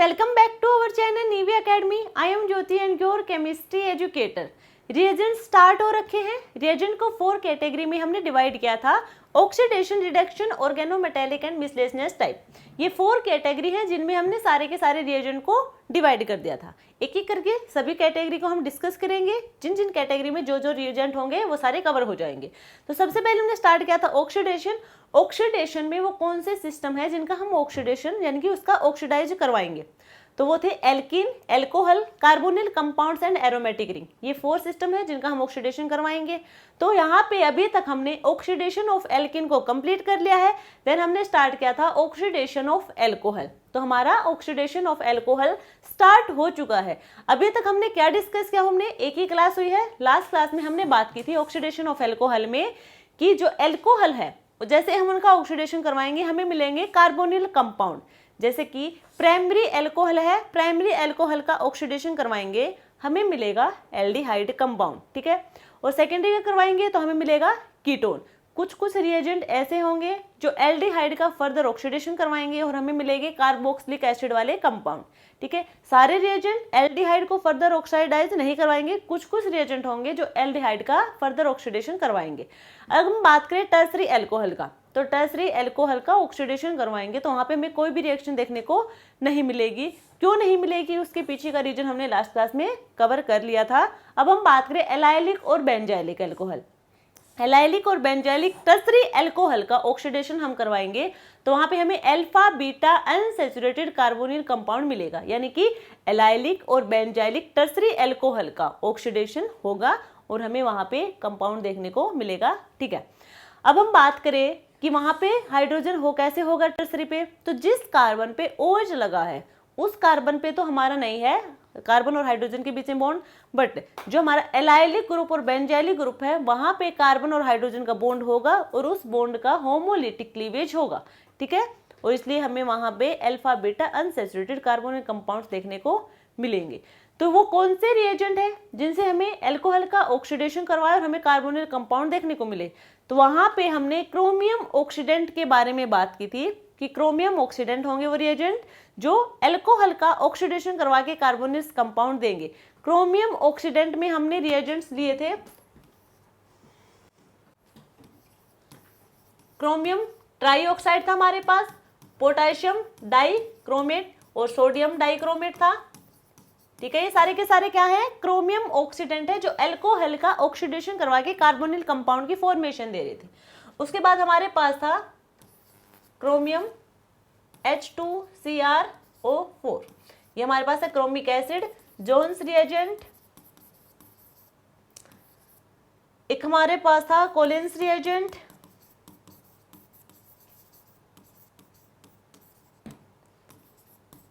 welcome back to our channel नीवी Academy. I am Jyoti and your chemistry educator. Reagent start हो रखे हैं। Reagent को 4 category में हमने डिवाइड किया था, oxidation, reduction, organometallic and miscellaneous type. ये 4 कैटेगरी हैं जिनमें हमने सारे के सारे रिएजेंट को डिवाइड कर दिया था। एक एक करके सभी कैटेगरी को हम डिस्कस करेंगे। जिन जिन कैटेगरी में जो जो रिएजेंट होंगे वो सारे कवर हो जाएंगे। तो सबसे पहले हमने स्टार्ट किया था ऑक्सीडेशन। ऑक्सीडेशन में वो कौन से सिस्टम है जिनका हम ऑक्सीडेशन यानी कि उसका ऑक्सीडाइज करवाएंगे, तो वो थे alkene, alcohol, carbonyl compounds and aromatic ring. ये 4 सिस्टम है जिनका हम ऑक्सीडेशन करवाएंगे। तो यहाँ पे अभी तक हमने ऑक्सीडेशन ऑफ एल्कीन को कंप्लीट कर लिया है। देन हमने स्टार्ट किया था ऑक्सीडेशन ऑफ एल्कोहल। तो हमारा ऑक्सीडेशन ऑफ एल्कोहल स्टार्ट हो चुका है। अभी तक हमने क्या डिस्कस किया, हमने एक ही क्लास हुई है, लास्ट क्लास में हमने बात की थी ऑक्सीडेशन ऑफ एल्कोहल में कि जो एल्कोहल है जैसे हम उनका ऑक्सीडेशन करवाएंगे हमें मिलेंगे कार्बोनिल कंपाउंड। जैसे कि प्राइमरी एल्कोहल है, प्राइमरी एल्कोहल का ऑक्सीडेशन करवाएंगे हमें मिलेगा एल्डिहाइड कंपाउंड, ठीक है। और सेकेंडरी का करवाएंगे तो हमें मिलेगा कीटोन। कुछ कुछ रिएजेंट ऐसे होंगे जो एल्डिहाइड का फर्दर ऑक्सीडेशन करवाएंगे और हमें मिलेंगे कार्बोक्सिलिक एसिड वाले कंपाउंड, ठीक है। सारे रिएजेंट एल्डिहाइड को फर्दर ऑक्साइडाइज नहीं करवाएंगे, कुछ कुछ रिएजेंट होंगे जो एल्डिहाइड का फर्दर ऑक्सीडेशन करवाएंगे। अगर हम बात करें टर्सरी एल्कोहल का, तो टर्सरी एल्कोहल का ऑक्सीडेशन करवाएंगे तो वहां पे हमें कोई भी रिएक्शन देखने को नहीं मिलेगी। क्यों नहीं मिलेगी, उसके पीछे का रीजन हमने लास्ट क्लास में कवर कर लिया था। अब हम बात करें एलाइलिक और बेंजाइलिक एल्कोहल। एलाइलिक और बेंजाइलिक टर्सरी एल्कोहल का ऑक्सीडेशन हम करवाएंगे तो वहां पे हमें alpha beta unsaturated carbonyl compound मिलेगा, यानी कि एलाइलिक और बेंजाइलिक टर्सरी एल्कोहल का ऑक्सीडेशन होगा और हमें वहां पे कंपाउंड देखने को मिलेगा, ठीक है। अब हम बात करें कि वहां पे हाइड्रोजन हो कैसे होगा टर्सरी पे, तो जिस कार्बन पे OH लगा है उस कार्बन पे तो हमारा नहीं है कार्बन और हाइड्रोजन के बीच में बॉन्ड, बट जो हमारा एलाइलिक ग्रुप और बेंजाइलिक ग्रुप है वहां पे कार्बन और हाइड्रोजन का बॉन्ड होगा और उस बॉन्ड का होमोलिटिक क्लीवेज होगा, ठीक है। और इसलिए हमें वहां पे alpha beta unsaturated carbonyl compounds देखने को मिलेंगे। तो वो कौन से रिएजेंट है जिनसे हमें एल्कोहल का ऑक्सीडेशन करवाया और हमें कार्बोनिल कंपाउंड देखने को मिले, तो वहां पे हमने क्रोमियम ऑक्सीडेंट के बारे में बात की थी कि क्रोमियम ऑक्सीडेंट होंगे वो रिएजेंट जो एल्कोहल का ऑक्सीडेशन करवा के कार्बोनिल कंपाउंड देंगे। क्रोमियम ऑक्सीडेंट में हमने रिएजेंट्स लिए थे क्रोमियम ट्राईऑक्साइड था हमारे पास, पोटेशियम डाइक्रोमेट और सोडियम डाइक्रोमेट था, ठीक है। ये सारे के सारे क्या है, क्रोमियम ऑक्सीडेंट है जो एल्कोहल का ऑक्सीडेशन करवा के कार्बोनिल कंपाउंड की फॉर्मेशन दे रहे थे। उसके बाद हमारे पास था क्रोमियम H2CrO4, ये हमारे पास है क्रोमिक एसिड जोन्स रिएजेंट। एक हमारे पास था कोलिन्स रिएजेंट,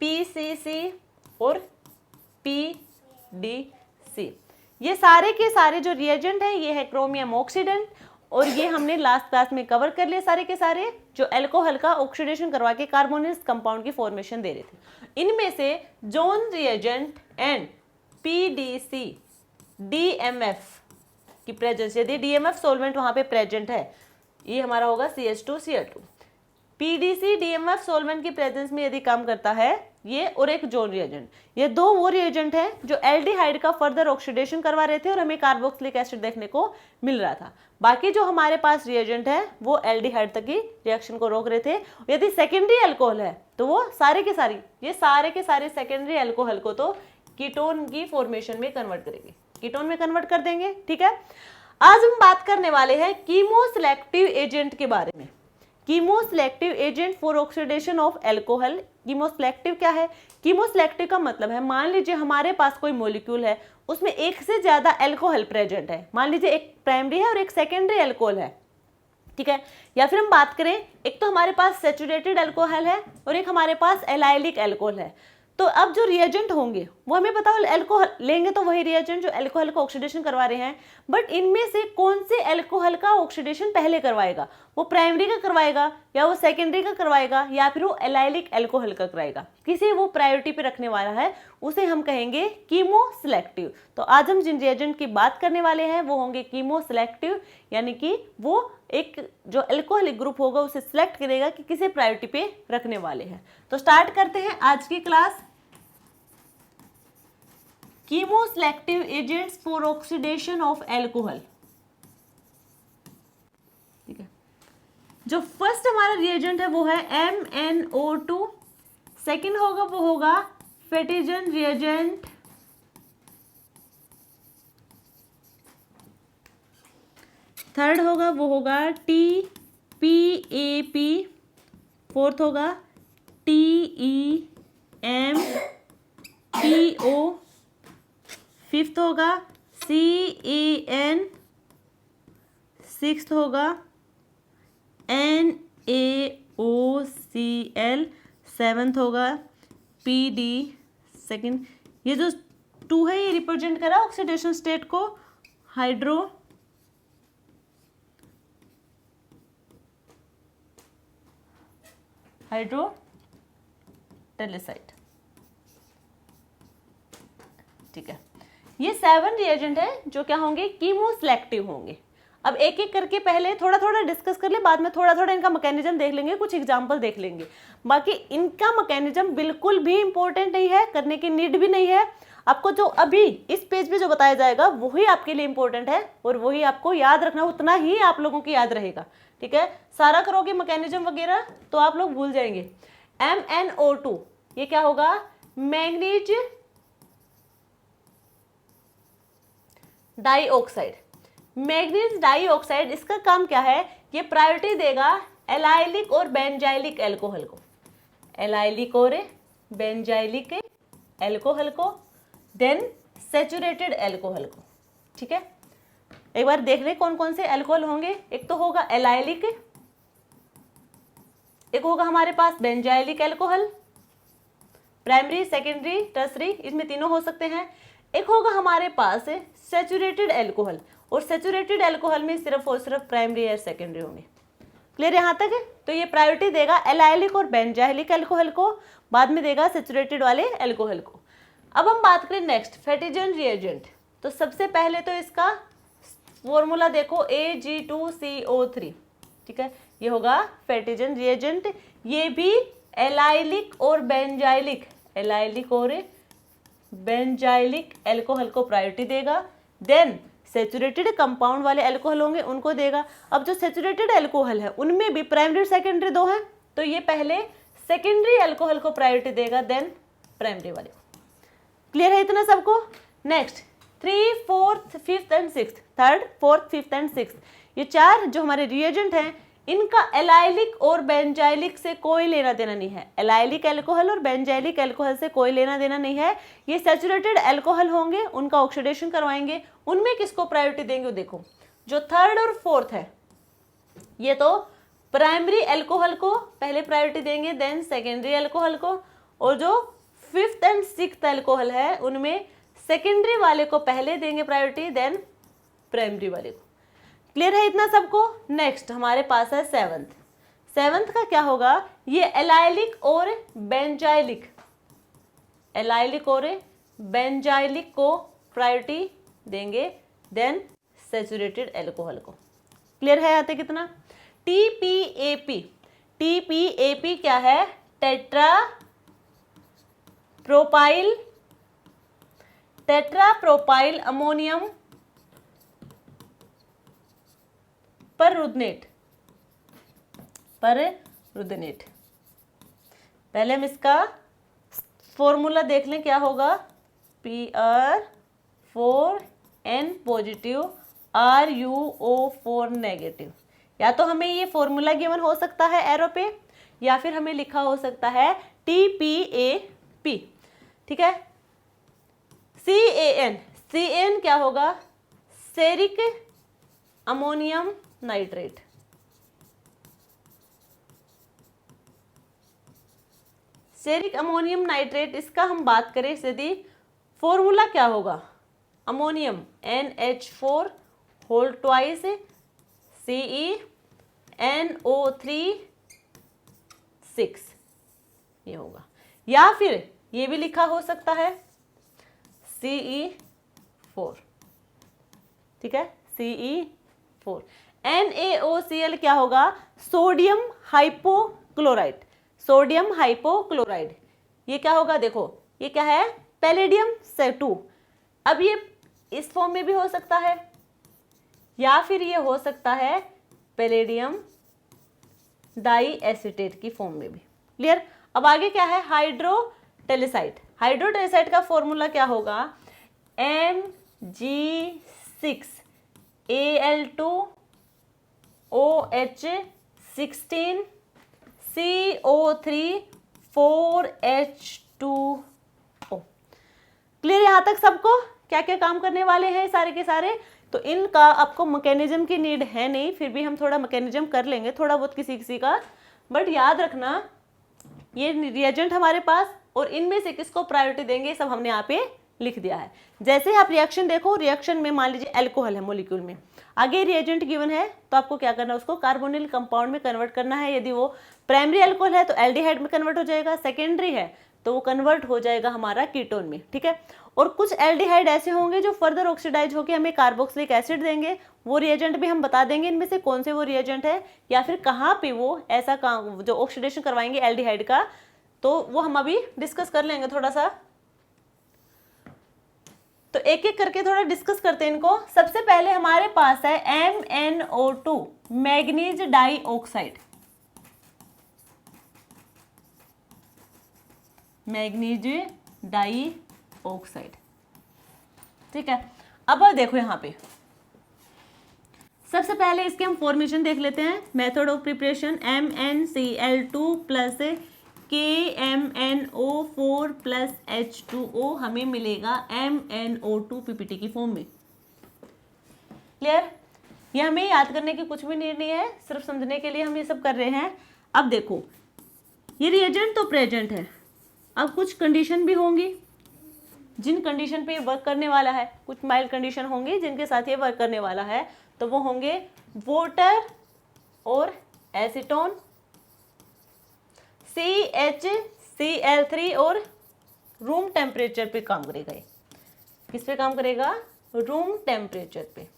PCC और PDC। ये सारे के सारे जो रिएजेंट है ये है क्रोमियम ऑक्सीडेंट और ये हमने लास्ट क्लास में कवर कर लिए सारे के सारे जो एल्कोहल का ऑक्सीडेशन करवा के कार्बोनिल कंपाउंड की फॉर्मेशन दे रहे थे। इनमें से zone reagent and PDC DMF की प्रेजेंस, यदि DMF सोलवेंट वहां पे प्रेजेंट है ये हमारा होगा CH2Cl2। PDC DMF सोलवेंट की प्रेजेंस में यदि काम करता है ये और एक जोन रिएजेंट, ये दो वो रिएजेंट हैं जो एल्डिहाइड का फर्दर ऑक्सीडेशन करवा रहे थे और हमें कार्बोक्सिलिक एसिड देखने को मिल रहा था। बाकी जो हमारे पास रिएजेंट है वो एल्डिहाइड तक की रिएक्शन को रोक रहे थे। यदि सेकेंडरी अल्कोहल है तो वो सारे के सारे सेकेंडरी अल्कोहल को तो कीटोन की फॉर्मेशन में कन्वर्ट करेंगे, कीटोन में कन्वर्ट कर देंगे, ठीक है। आज हम बात करने वाले हैं कीमोसेलेक्टिव एजेंट के बारे में। Chemoselective agent for oxidation of alcohol. Chemoselective क्या है, कीमोसेलेक्टिव का मतलब है मान लीजिए हमारे पास कोई मॉलिक्यूल है उसमें एक से ज्यादा एल्कोहल प्रेजेंट है, मान लीजिए एक प्राइमरी है और एक सेकेंडरी अल्कोहल है, ठीक है। या फिर हम बात करें एक तो हमारे पास सैचुरेटेड अल्कोहल है और एक हमारे पास एलाइलिक अल्कोहल है। तो अब जो रिएजेंट होंगे वो हमें पता है एल्कोहल लेंगे तो वही रिएजेंट जो एल्कोहल का ऑक्सीडेशन करवा रहे हैं, बट इनमें से कौन से एल्कोहल का ऑक्सीडेशन पहले करवाएगा, वो प्राइमरी का करवाएगा या वो सेकेंडरी का करवाएगा या फिर वो एलाइलिक अल्कोहल का कराएगा, किसी वो प्रायोरिटी पे रखने वाला है उसे हम कहेंगे कीमोसेलेक्टिव। तो आज हम जिन रिएजेंट की बात करने वाले हैं वो होंगे कीमोसेलेक्टिव, यानी कि वो एक जो एल्कोहलिक ग्रुप होगा उसे सिलेक्ट करेगा कि किसे प्रायोरिटी पे रखने वाले हैं। तो स्टार्ट करते हैं आज की class. Chemoselective agents for oxidation of alcohol. ठीक है, जो फर्स्ट हमारा रिएजेंट है वो है MnO2, सेकेंड होगा वो होगा फेटिजन रिएजेंट, थर्ड होगा वो होगा TPAP, फोर्थ होगा TEMPO, फिफ्थ होगा CAN, सिक्स्थ होगा NaOCl, सेवन्थ होगा PD, सेकेंड। ये जो 2 है ये रिप्रेजेंट करा ऑक्सीडेशन स्टेट को हाइड्रोटेलिसाइड। ठीक है, ये 7 रिएजेंट है जो क्या होंगे, कीमोसेलेक्टिव होंगे। अब एक एक करके पहले थोड़ा थोड़ा डिस्कस कर ले, बाद में थोड़ा थोड़ा इनका मैकेनिज्म देख लेंगे, कुछ एग्जांपल देख लेंगे। बाकी इनका मैकेनिज्म बिल्कुल भी इंपॉर्टेंट नहीं है, करने की नीड भी नहीं है। आपको जो अभी इस पेज पे जो बताया जाएगा वही आपके लिए इंपॉर्टेंट है और वही आपको याद रखना, उतना ही आप लोगों को याद रहेगा। ठीक है, सारा करोगे मैकेनिज्म वगैरह तो आप लोग भूल जाएंगे। MnO2 ये क्या होगा, मैंगनीज डाइऑक्साइड। मैंगनीज डाइऑक्साइड, इसका काम क्या है, ये प्रायोरिटी देगा एलाइलिक और बेंजाइलिक एल्कोहल को, एलाइलिक और बेंजाइलिक एल्कोहल को, देन सैचुरेटेड एल्कोहल को। ठीक है, एक बार देख ले कौन कौन से एल्कोहल होंगे। एक तो होगा एलाइलिक, एक होगा हमारे पास benzylic alcohol, primary, secondary, tertiary, इसमें तीनों हो सकते हैं। एक होगा हमारे पास सैचुरेटेड एल्कोहल, और सैचुरेटेड एल्कोहल में सिर्फ और सिर्फ प्राइमरी और सेकेंडरी होंगे। क्लियर यहाँ तक है? तो ये प्रायोरिटी देगा एलाइलिक और बेंजाइलिक एल्कोहल को, बाद में देगा सैचुरेटेड वाले एल्कोहल को। अब हम बात करें नेक्स्ट फेटिजन रिएजेंट। तो सबसे पहले तो इसका फॉर्मूला देखो Ag2CO3। ठीक है, ये होगा फेटिजन रिएजेंट। ये भी एलाइलिक और बेंजाइलिक, एलाइलिक और बेंजाइलिक एल्कोहल को प्रायोरिटी देगा। देन सैचुरेटेड कंपाउंड वाले एल्कोहल होंगे उनको देगा। अब जो सैचुरेटेड एल्कोहल है उनमें भी प्राइमरी और सेकेंडरी दो हैं, तो ये पहले सेकेंडरी एल्कोहल को प्रायोरिटी देगा, देन प्राइमरी वाले को। क्लियर है इतना सबको? Next 3, 4, 5 and 6, 3rd, 4th, 5th and 6th, ये 4 जो हमारे रिएजेंट हैं इनका एलाइलिक और बेंजाइलिक से कोई लेना देना नहीं है। एलाइलिक एल्कोहल और बेंजाइलिक एल्कोहल से कोई लेना देना नहीं है। ये सैचुरेटेड एल्कोहल होंगे, उनका ऑक्सीडेशन करवाएंगे। उनमें किसको प्रायोरिटी देंगे? देखो जो 3rd और 4th है ये तो प्राइमरी एल्कोहल को पहले प्रायोरिटी देंगे, देन सेकेंडरी एल्कोहल को, और जो 5th एंड 6th एल्कोहल है उनमें सेकेंडरी वाले को पहले देंगे प्रायोरिटी, देन प्राइमरी वाले को। क्लियर है इतना सबको? नेक्स्ट हमारे पास है 7th। 7th का क्या होगा? ये एलाइलिक और बेंजाइलिक, एलाइलिक और बेंजाइलिक को प्रायोरिटी देंगे, देन सैचुरेटेड एल्कोहल को। क्लियर है आते कितना? TPAP, TPAP क्या है? टेट्रा प्रोपाइल अमोनियम पररुदनेट, पहले हम इसका फॉर्मूला देख लें क्या होगा। Pr4n positive RuO4 negative. या तो हमें ये फॉर्मूला गिवन हो सकता है एरो पे, या फिर हमें लिखा हो सकता है TPAP। ठीक है, CAN क्या होगा? Ceric ammonium nitrate. Ceric ammonium nitrate, इसका हम बात करें यदि फॉर्मूला क्या होगा? Ammonium NH4 whole twice CeNO3 ये होगा, या फिर ये भी लिखा हो सकता है Ce4। ठीक है, Ce4। NaOCl क्या होगा? सोडियम हाइपोक्लोराइड, ये क्या होगा? देखो ये क्या है? पैलेडियम 2, अब ये इस फॉर्म में भी हो सकता है या फिर ये हो सकता है पैलेडियम डाई एसीटेट की फॉर्म में भी। क्लियर। अब आगे क्या है, हाइड्रोटेलेसाइट। हाइड्रोटेलेसाइट का फॉर्मूला क्या होगा, Mg6Al2OH16 CO3 4H2O। क्लियर यहां तक सबको, क्या क्या काम करने वाले हैं सारे के सारे। तो इनका आपको मैकेनिज्म की नीड है नहीं, फिर भी हम थोड़ा मैकेनिज्म कर लेंगे थोड़ा बहुत किसी किसी का। बट याद रखना ये रिएजेंट हमारे पास, और इनमें से किसको प्रायोरिटी देंगे सब हमने यहाँ पे लिख दिया है। जैसे आप रिएक्शन देखो, रिएक्शन में मान लीजिए अल्कोहल है मॉलिक्यूल में, आगे रिएजेंट गिवन है तो आपको क्या करना है, उसको कार्बोनिल कंपाउंड में कन्वर्ट करना है। यदि वो प्राइमरी अल्कोहल है तो एल्डिहाइड में कन्वर्ट हो जाएगा, सेकेंडरी है तो वो कन्वर्ट हो जाएगा हमारा कीटोन में। ठीक है। और कुछ एल्डिहाइड ऐसे होंगे जो फर्दर ऑक्सीडाइज होकर हमें कार्बोक्सिलिक एसिड देंगे, वो रिएजेंट भी हम बता देंगे इनमें से कौन से वो रिएजेंट है, या फिर कहाँ पे वो ऐसा काम जो ऑक्सीडेशन करवाएंगे एल्डिहाइड का, तो वो हम अभी डिस्कस कर लेंगे थोड़ा सा। तो एक एक करके थोड़ा डिस्कस करते हैं इनको। सबसे पहले हमारे पास है MnO2 manganese dioxide, manganese dioxide. ठीक है। अब देखो यहां पे सबसे पहले इसके हम फॉर्मेशन देख लेते हैं। Method of preparation MnCl2 plus KMnO4 plus H2O हमें मिलेगा MnO2 PPT की फॉर्म में। क्लियर। ये हमें याद करने की कुछ भी नीड नहीं है, सिर्फ समझने के लिए हम ये सब कर रहे हैं। अब देखो ये रिएजेंट तो प्रेजेंट है, अब कुछ कंडीशन भी होंगी जिन कंडीशन पे वर्क करने वाला है, कुछ माइल्ड कंडीशन होंगी जिनके साथ ये वर्क करने वाला है, तो वो होंगे वाटर और एसीटोन, CHCl3 और रूम टेम्परेचर पे काम करेगा। ये किस पे काम करेगा, रूम टेम्परेचर पे।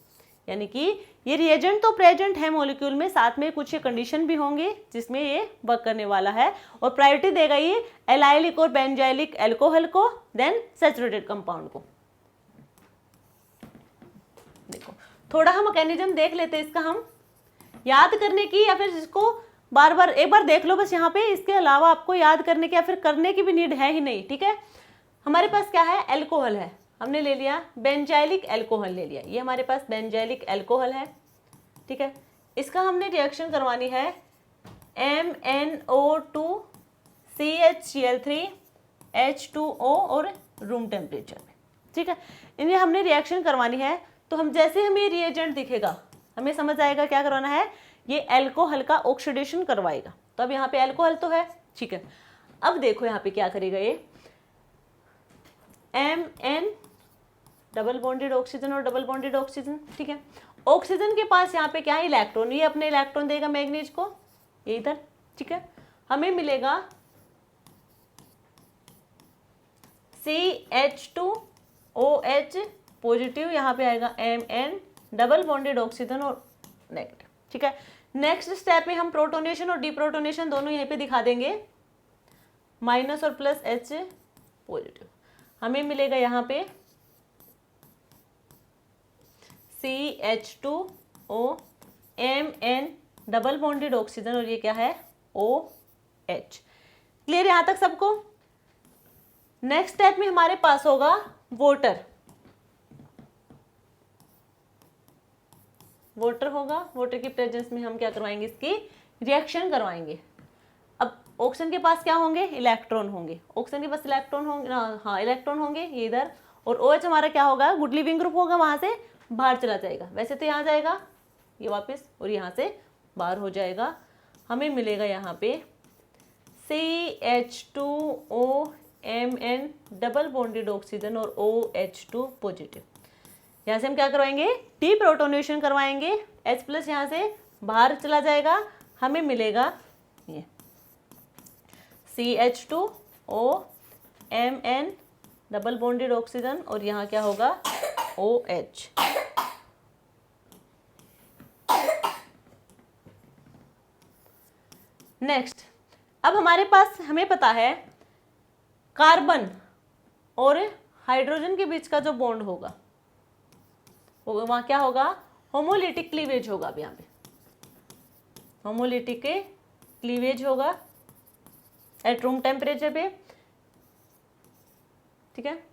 यानी कि ये रिएजेंट तो प्रेजेंट है मॉलिक्यूल में, साथ में कुछ कंडीशन भी होंगे जिसमें ये वर्क करने वाला है, और प्रायोरिटी देगा ये एलाइलिक और बेंजाइलिक अल्कोहल को, देन सैचुरेटेड कंपाउंड को। देखो थोड़ा हम मैकेनिज्म देख लेते हैं इसका, हम याद करने की या फिर जिसको बार बार एक बार देख लो बस यहाँ पे, इसके अलावा आपको याद करने की या फिर करने की भी नीड है ही नहीं। ठीक है। हमारे पास क्या है, अल्कोहल है, हमने ले लिया बेंजाइलिक अल्कोहल ले लिया, ये हमारे पास बेंजाइलिक अल्कोहल है। ठीक है। इसका हमने रिएक्शन करवानी है MnO2 CHCl3 H2O और रूम टेम्परेचर में। ठीक है। इन्हें हमने रिएक्शन करवानी है, तो हम जैसे हमें रिएजेंट दिखेगा हमें समझ आएगा क्या करवाना है, ये अल्कोहल का ऑक्सीडेशन करवाएगा। तो अब यहाँ पे अल्कोहल तो है। ठीक है। अब देखो यहाँ पे क्या करेगा, ये Mn डबल बॉन्डेड ऑक्सीजन और डबल बॉन्डेड ऑक्सीजन। ठीक है। ऑक्सीजन के पास यहाँ पे क्या है, इलेक्ट्रॉन, ये अपने इलेक्ट्रॉन देगा मैग्नीज को, ये इधर। ठीक है। हमें मिलेगा CH2OH पॉजिटिव, यहाँ पे आएगा Mn डबल बॉन्डेड ऑक्सीजन और नेगेटिव। ठीक है। नेक्स्ट स्टेप में हम प्रोटोनेशन और डीप्रोटोनेशन दोनों यहीं पे दिखा देंगे, माइनस और प्लस H पॉजिटिव। हमें मिलेगा यहाँ पे CH2O Mn double bonded oxygen और ये क्या है OH। क्लियर यहाँ तक सबको। नेक्स्ट स्टेप में हमारे पास होगा वाटर, वाटर होगा, वाटर की प्रेजेंस में हम क्या करवाएंगे, इसकी रिएक्शन करवाएंगे। अब ऑक्सीजन के पास क्या होंगे, इलेक्ट्रॉन होंगे, ऑक्सीजन के पास इलेक्ट्रॉन होंगे, हाँ इलेक्ट्रॉन होंगे ये इधर, और OH हमारा क्या होगा, गुड लिविंग ग्रुप होगा, वहां से बाहर चला जाएगा। वैसे तो यहाँ जाएगा ये वापस और यहाँ से बाहर हो जाएगा। हमें मिलेगा यहाँ पे CH2O Mn double bonded oxygen और OH2 पॉजिटिव। यहाँ से हम क्या करवाएंगे, डीप्रोटोनेशन करवाएंगे, H प्लस यहाँ से बाहर चला जाएगा। हमें मिलेगा ये CH2O Mn double bonded oxygen और यहाँ क्या होगा OH। नेक्स्ट, अब हमारे पास हमें पता है कार्बन और हाइड्रोजन के बीच का जो बॉन्ड होगा वो वहां क्या होगा, होमोलिटिक क्लीवेज होगा। अब यहाँ पे होमोलिटिक क्लीवेज होगा एट रूम टेम्परेचर पे, ठीक है।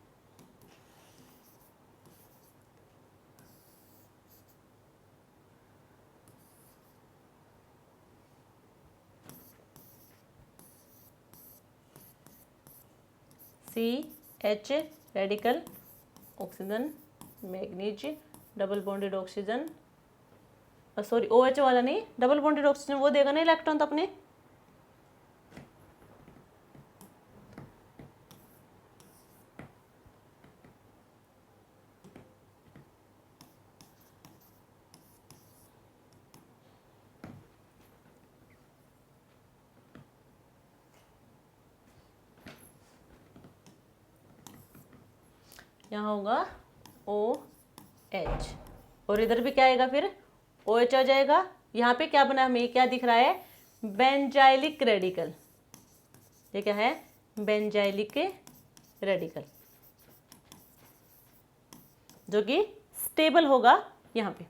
CH radical oxygen manganese double bonded oxygen, sorry OH वाला नहीं, डबल बॉन्डेड ऑक्सीजन वो देगा ना इलेक्ट्रॉन तो अपने, यहाँ होगा OH और इधर भी क्या आएगा फिर OH आ जाएगा। यहाँ पे क्या बना, हमें क्या दिख रहा है, बेंजाइलिक रेडिकल। ये क्या है, बेंजाइलिक रेडिकल, जो कि स्टेबल होगा यहाँ पे।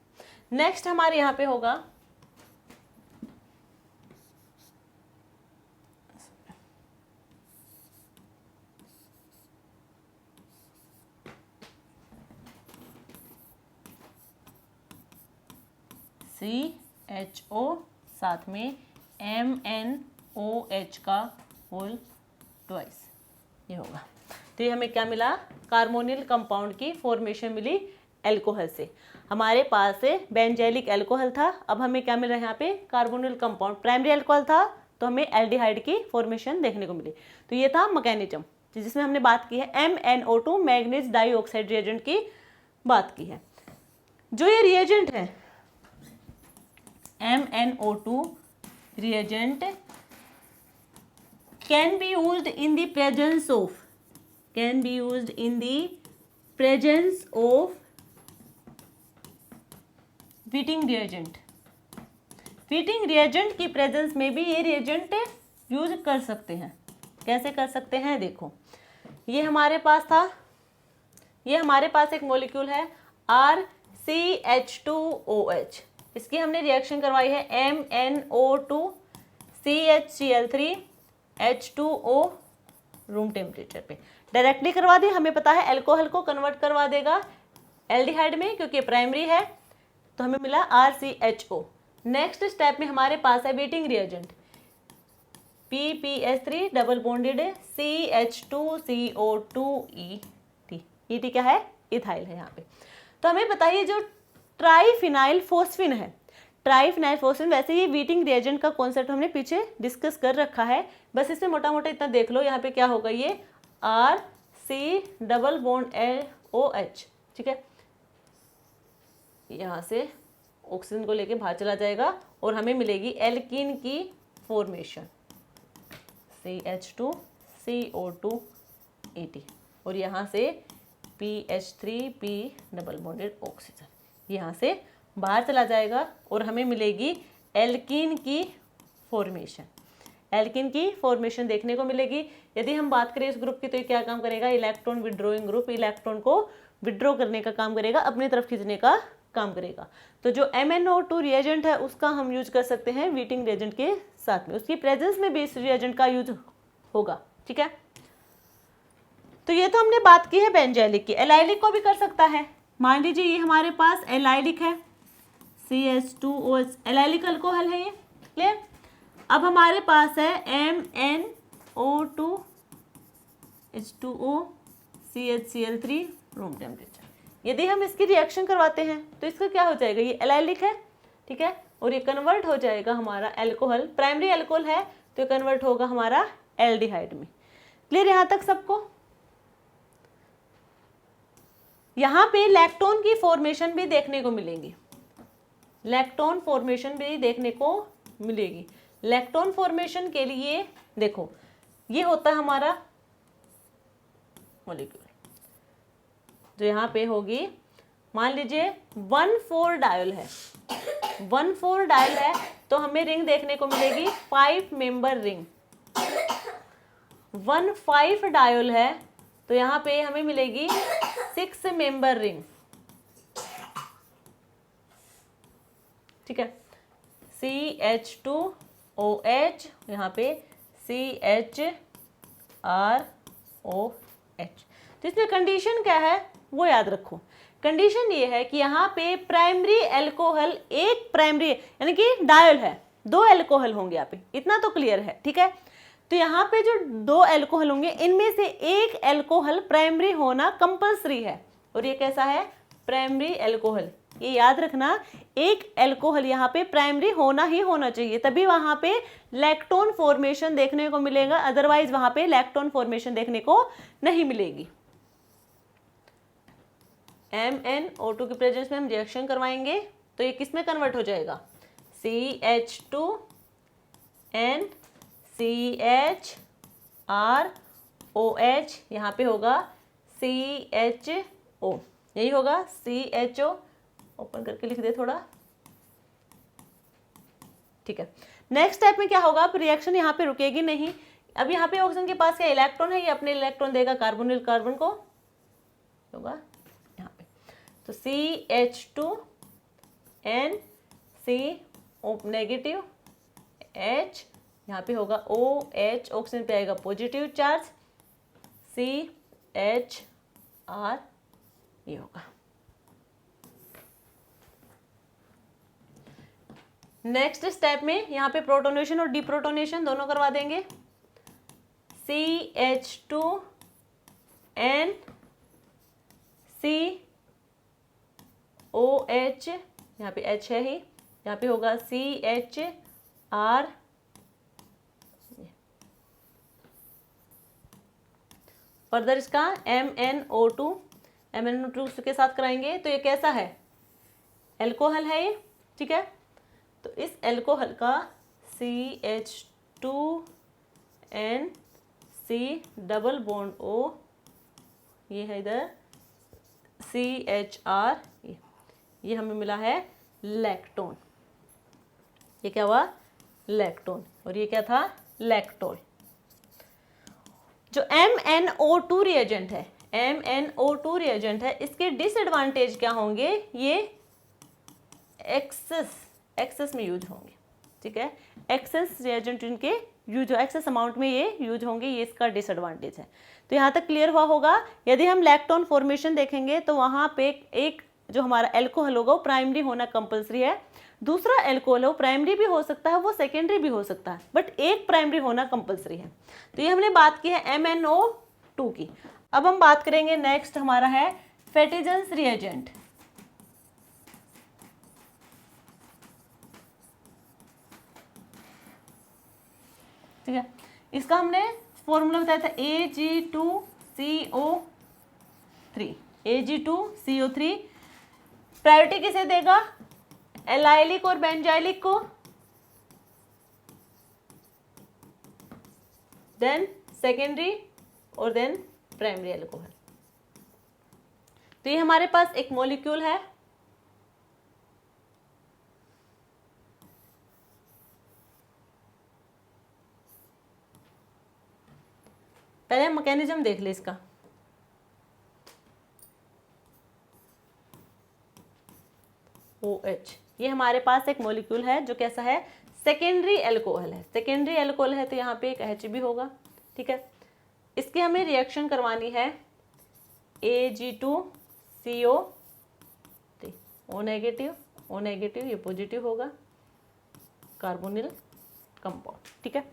नेक्स्ट हमारे यहाँ पे होगा CHO साथ में MnOH का होल ट्वाइस, ये होगा। तो ये हमें क्या मिला, कार्बोनिल कंपाउंड की फॉर्मेशन मिली एल्कोहल से। हमारे पास बेंजाइलिक एल्कोहल था, अब हमें क्या मिल रहा है यहाँ पे, कार्बोनिल कंपाउंड। प्राइमरी एल्कोहल था तो हमें एल्डिहाइड की फॉर्मेशन देखने को मिली। तो ये था मैकेनिज्म जिसमें हमने बात की है MnO2 मैग्नीज डाइऑक्साइड रिएजेंट की बात की है। जो ये रिएजेंट है MnO2 reagent can be used in the presence of Wittig reagent। Wittig reagent की प्रेजेंस में भी ये रिएजेंट यूज कर सकते हैं। कैसे कर सकते हैं, देखो ये हमारे पास था, ये हमारे पास एक मॉलिक्यूल है RCH2OH, इसकी हमने रिएक्शन करवाई है MnO2 CHCl3 H2O room temperature पे। डायरेक्टली करवा दी, हमें पता है अल्कोहल को कन्वर्ट करवा देगा एल्डिहाइड में क्योंकि प्राइमरी है, तो हमें मिला RCHO। नेक्स्ट स्टेप में हमारे पास है Wittig reagent PPS3 double bonded CH2CO2ET। ET क्या है, इथाइल है यहाँ पे। तो हमें बताइए जो ट्राइफिनाइल फोस्फिन है, ट्राइफिनाइल फोस्फिन, वैसे ये वीटिंग रिएजेंट का कॉन्सेप्ट हमने पीछे डिस्कस कर रखा है, बस इसमें मोटा मोटा इतना देख लो। यहाँ पे क्या होगा, ये RC डबल बॉन्ड OH, ठीक है। यहाँ से ऑक्सीजन को लेके बाहर चला जाएगा और हमें मिलेगी एल्कीन की फॉर्मेशन CH2CO2ET और यहाँ से PH3P डबल बॉन्डेड ऑक्सीजन यहाँ से बाहर चला जाएगा और हमें मिलेगी एल्कीन की फॉर्मेशन। एल्कीन की फॉर्मेशन देखने को मिलेगी। यदि हम बात करें इस ग्रुप की तो ये क्या काम करेगा, इलेक्ट्रॉन विड्रॉइंग ग्रुप, इलेक्ट्रॉन को विड्रॉ करने का काम करेगा, अपनी तरफ खींचने का काम करेगा। तो जो MnO2 रिएजेंट है उसका हम यूज कर सकते हैं वीटिंग रिएजेंट के साथ में, उसकी प्रेजेंस में भी इस रिएजेंट का यूज होगा, ठीक है। तो ये तो हमने बात की है बेंजाइलिक की। एलाइलिक को भी कर सकता है। मान लीजिए ये हमारे पास एलाइलिक है CH2OH, एलाइलिक अल्कोहल है ये, क्लियर। अब हमारे पास है MnO2 H2O CHCl3 room temperature. यदि हम इसकी रिएक्शन करवाते हैं तो इसका क्या हो जाएगा, ये एलाइलिक है, ठीक है, और ये कन्वर्ट हो जाएगा हमारा एल्कोहल, प्राइमरी अल्कोहल है तो ये कन्वर्ट होगा हमारा एल्डिहाइड में। क्लियर यहाँ तक सबको। यहाँ पे लैक्टोन की फॉर्मेशन भी देखने को मिलेगी, लैक्टोन फॉर्मेशन भी देखने को मिलेगी। लैक्टोन फॉर्मेशन के लिए देखो ये होता है हमारा मॉलिक्यूल जो यहाँ पे होगी, मान लीजिए 1,4 डायल है, 1,4 डायल है तो हमें रिंग देखने को मिलेगी 5 मेंबर रिंग। 1,5 डायल है तो यहाँ पे हमें मिलेगी 6 मेंबर रिंग, ठीक है। CH2OH, यहाँ पे CHROH। तो इसमें कंडीशन क्या है वो याद रखो। कंडीशन ये है कि यहाँ पे प्राइमरी एल्कोहल, एक प्राइमरी यानी कि डायल है, 2 एल्कोहल होंगे यहाँ पे, इतना तो क्लियर है, ठीक है। तो यहाँ पे जो 2 एल्कोहल होंगे इनमें से एक एल्कोहल प्राइमरी होना कंपल्सरी है, और ये कैसा है, प्राइमरी एल्कोहल। ये याद रखना, एक एल्कोहल यहाँ पे प्राइमरी होना ही होना चाहिए, तभी वहां पे लैक्टोन फॉर्मेशन देखने को मिलेगा, अदरवाइज वहां पे लैक्टोन फॉर्मेशन देखने को नहीं मिलेगी। MnO2 की प्रेजेंस में हम रिएक्शन करवाएंगे तो ये किस में कन्वर्ट हो जाएगा, CH2N CHROH, यहाँ पे होगा CHO, यही होगा CHO। ओपन करके लिख दे थोड़ा, ठीक है। नेक्स्ट स्टेप में क्या होगा, अब रिएक्शन यहाँ पे रुकेगी नहीं। अब यहाँ पे ऑक्सीजन के पास क्या इलेक्ट्रॉन है, ये अपने इलेक्ट्रॉन देगा कार्बोनिल कार्बन को, होगा यहाँ पे। तो CH2N CO नेगेटिव H, यहाँ पे होगा OH, ऑक्सीजन पे आएगा पॉजिटिव चार्ज, CHR, ये होगा। नेक्स्ट स्टेप में यहाँ पे प्रोटोनेशन और डिप्रोटोनेशन दोनों करवा देंगे। CH2N COH, यहाँ पे H है ही, यहाँ पे होगा CHR। फर्दर इसका MnO2 के साथ कराएंगे, तो ये कैसा है, एल्कोहल है ये, ठीक है। तो इस एल्कोहल का CH2N C double bond O, ये है इधर CHR, ये हमें मिला है लैक्टोन। ये क्या हुआ, लैक्टोन, और ये क्या था, लैक्टोल। जो MnO2 रिएजेंट है, MnO2 रिएजेंट है, इसके डिसएडवांटेज क्या होंगे, ये एक्सेस में यूज होंगे, ठीक है। एक्सेस रिएजेंट इनके यूज, एक्सेस अमाउंट में ये यूज होंगे, ये इसका डिसएडवांटेज है। तो यहाँ तक क्लियर हुआ होगा। यदि हम लैक्टोन फॉर्मेशन देखेंगे तो वहाँ पे एक जो हमारा एल्कोहल होगा वो प्राइमरी होना कंपलसरी है, दूसरा एल्कोहल है वो प्राइमरी भी हो सकता है, वो सेकेंडरी भी हो सकता है, बट एक प्राइमरी होना कंपलसरी है। तो ये हमने बात की है MnO2 की। अब हम बात करेंगे नेक्स्ट, हमारा है फेटिजेंस रिएजेंट। ठीक है, इसका हमने फॉर्मूला बताया था Ag2CO3। Ag2CO3 प्रायोरिटी किसे देगा, एलाइलिक और बेंजाइलिक को, देन सेकेंडरी और देन प्राइमरी एल्कोहल। तो ये हमारे पास एक मॉलिक्यूल है, पहले मैकेनिज्म देख ले इसका। OH, ये हमारे पास एक मॉलिक्यूल है जो कैसा है, सेकेंडरी एल्कोहल है। सेकेंडरी एल्कोहल है तो यहाँ पे एक H भी होगा, ठीक है। इसकी हमें रिएक्शन करवानी है Ag2CO3, O नेगेटिव, ये पॉजिटिव होगा, कार्बोनिल कंपाउंड, ठीक है।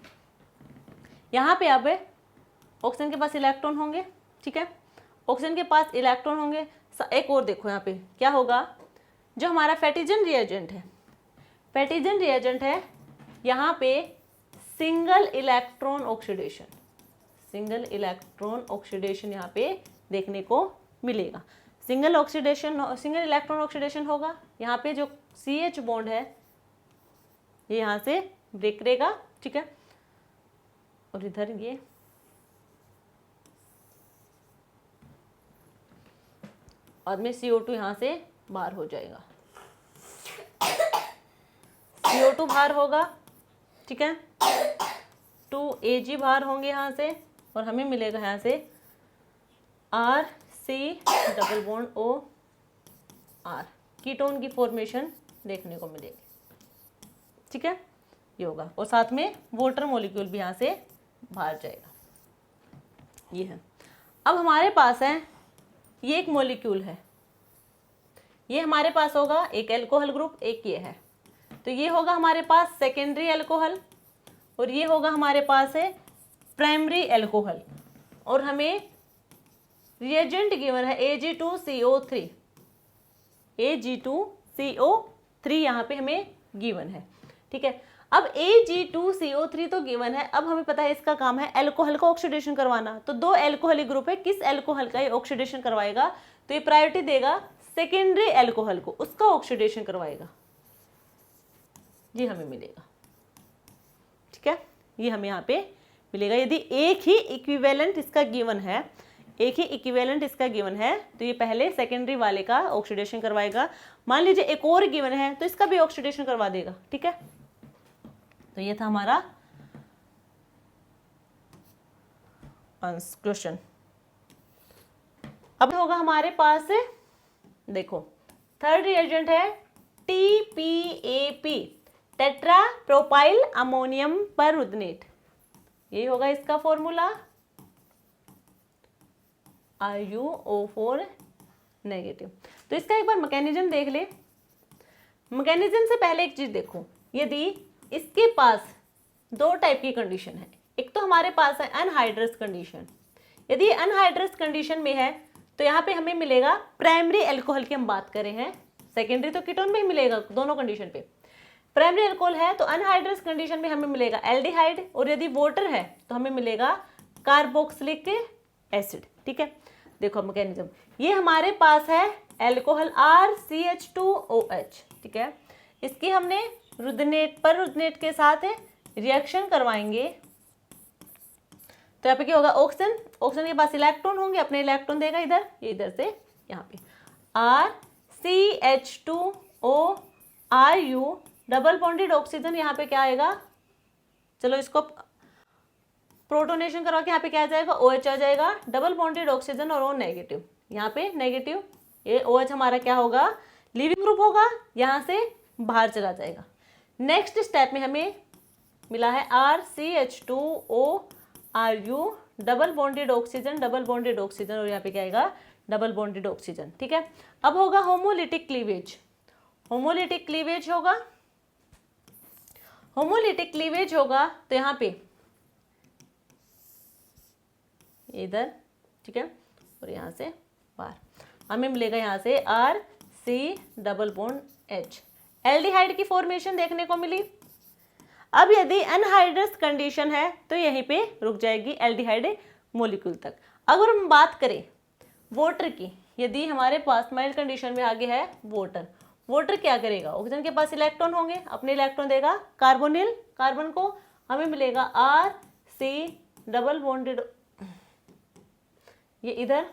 यहाँ पे अब ऑक्सीजन के पास इलेक्ट्रॉन होंगे, ठीक है, ऑक्सीजन के पास इलेक्ट्रॉन होंगे। एक और देखो यहाँ पे क्या होगा, जो हमारा फेटिजन रिएजेंट है, फेटिजन रिएजेंट है, यहाँ पे single electron oxidation, single electron oxidation यहाँ पे देखने को मिलेगा। सिंगल इलेक्ट्रॉन ऑक्सीडेशन होगा, यहाँ पे जो CH बॉन्ड है ये यहाँ से ब्रेक करेगा, ठीक है, और इधर ये बाद में CO2 यहाँ से बाहर हो जाएगा, CO2 बाहर होगा, ठीक है, 2 Ag बाहर होंगे यहाँ से, और हमें मिलेगा यहाँ से R C double bond O R, ketone की फॉर्मेशन देखने को मिलेगी। ठीक है, ये होगा, और साथ में वाटर मॉलिक्यूल भी यहाँ से बाहर जाएगा। ये है। अब हमारे पास है ये एक मॉलिक्यूल है, ये हमारे पास होगा एक एल्कोहल ग्रुप, एक ये है, तो ये होगा हमारे पास सेकेंडरी एल्कोहल, और ये होगा हमारे पास है प्राइमरी एल्कोहल, और हमें रिएजेंट गिवन है Ag2CO3, Ag2CO3 यहाँ पे हमें गिवन है। ठीक है, अब Ag2CO3 तो गिवन है, अब हमें पता है इसका काम है एल्कोहल का ऑक्सीडेशन करवाना, तो दो एल्कोहलिक ग्रुप है, किस एल्कोहल का ये ऑक्सीडेशन करवाएगा, तो ये प्रायोरिटी देगा सेकेंडरी एल्कोहल को, उसका ऑक्सीडेशन करवाएगा, ये हमें मिलेगा। ठीक है, ये हमें यहाँ पे मिलेगा। यदि एक ही इक्विवेलेंट इसका गिवन है, एक ही इक्विवेलेंट इसका गिवन है, तो ये पहले सेकेंडरी वाले का ऑक्सीडेशन करवाएगा। मान लीजिए एक और गिवन है तो इसका भी ऑक्सीडेशन करवा देगा। ठीक है, तो ये था हमारा क्वेश्चन। अब होगा हमारे पास, देखो थर्ड रिएजेंट है TPAP, टेट्रा प्रोपाइल अमोनियम परउदनेट, ये होगा इसका फॉर्मूला, RuO4 नेगेटिव। तो इसका एक बार मैकेनिज्म देख ले। मैकेनिज्म से पहले एक चीज देखो, यदि इसके पास दो टाइप की कंडीशन है, एक तो हमारे पास है अनहाइड्रस कंडीशन, यदि अनहाइड्रस कंडीशन में है तो यहाँ पे हमें मिलेगा प्राइमरी एल्कोहल की हम बात करें हैं, सेकेंडरी तो कीटोन में ही मिलेगा दोनों कंडीशन पे। प्राइमरी एल्कोहल है तो अनहाइड्रस कंडीशन में हमें मिलेगा एल्डिहाइड, और यदि वाटर है तो हमें मिलेगा कार्बोक्सिलिक एसिड। ठीक है, देखो मैकेनिज्म, ये हमारे पास है एल्कोहल RCH2OH। ठीक है, इसकी हमने रुदनेट पर रुदनेट के साथ रिएक्शन करवाएंगे, तो यहाँ पे क्या होगा, ऑक्सीजन, ऑक्सीजन के पास इलेक्ट्रॉन होंगे, अपने इलेक्ट्रॉन देगा इधर, ये इधर से यहाँ पे RCH2O RU double bonded oxygen, यहाँ पे क्या आएगा, चलो इसको प्रोटोनेशन करवा के यहाँ पे क्या आ जाएगा, OH आ जाएगा, डबल बॉन्डेड ऑक्सीजन और O नेगेटिव, यहाँ पे नेगेटिव, ये OH हमारा क्या होगा, लिविंग ग्रुप होगा, यहाँ से बाहर चला जाएगा। नेक्स्ट स्टेप में हमें मिला है RCH2O RU double bonded oxygen, double bonded oxygen, और यहाँ पे क्या आएगा, डबल बॉन्डेड ऑक्सीजन। ठीक है, अब होगा होमोलिटिक क्लीवेज, होमोलिटिक क्लीवेज होगा, होमोलिटिक क्लीवेज होगा तो यहाँ पे इधर, ठीक है, और यहाँ से बाहर हमें मिलेगा यहाँ से RC double bond H, aldehyde की फॉर्मेशन देखने को मिली। अब यदि अनहाइड्रस कंडीशन है तो यहीं पे रुक जाएगी एल्डिहाइड मॉलिक्यूल तक। अगर हम बात करें वाटर की, यदि हमारे पास माइल्ड कंडीशन में आगे है वाटर, वाटर क्या करेगा, ऑक्सीजन के पास इलेक्ट्रॉन होंगे, अपने इलेक्ट्रॉन देगा कार्बोनिल, कार्बन को हमें मिलेगा RC डबल बॉन्डेड, ये इधर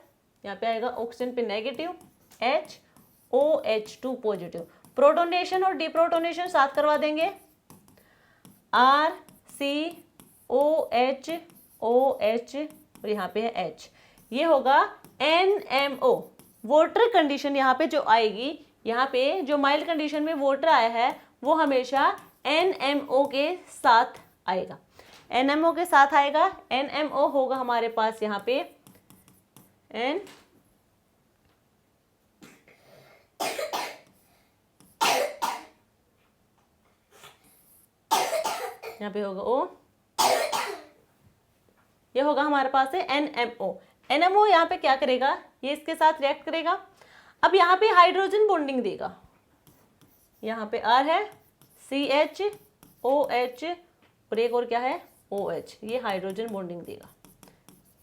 यहाँ पे आएगा ऑक्सीजन पे नेगेटिव, HOH2 पॉजिटिव, प्रोटोनेशन और डिप्रोटोनेशन साथ करवा देंगे, RCOH OH और यहाँ पे है H, ये होगा NMO। वाटर कंडीशन यहाँ पे जो आएगी, यहाँ पे जो माइल्ड कंडीशन में वाटर आया है वो हमेशा NMO के साथ आएगा, NMO के साथ आएगा। NMO होगा हमारे पास यहाँ पे N यहाँ पे होगा O, ये होगा हमारे पास है NMO। NMO यहाँ पे क्या करेगा, ये इसके साथ रिएक्ट करेगा। अब यहाँ पे हाइड्रोजन बॉन्डिंग देगा, यहाँ पे R है CH OH और एक और क्या है OH, ये हाइड्रोजन बॉन्डिंग देगा,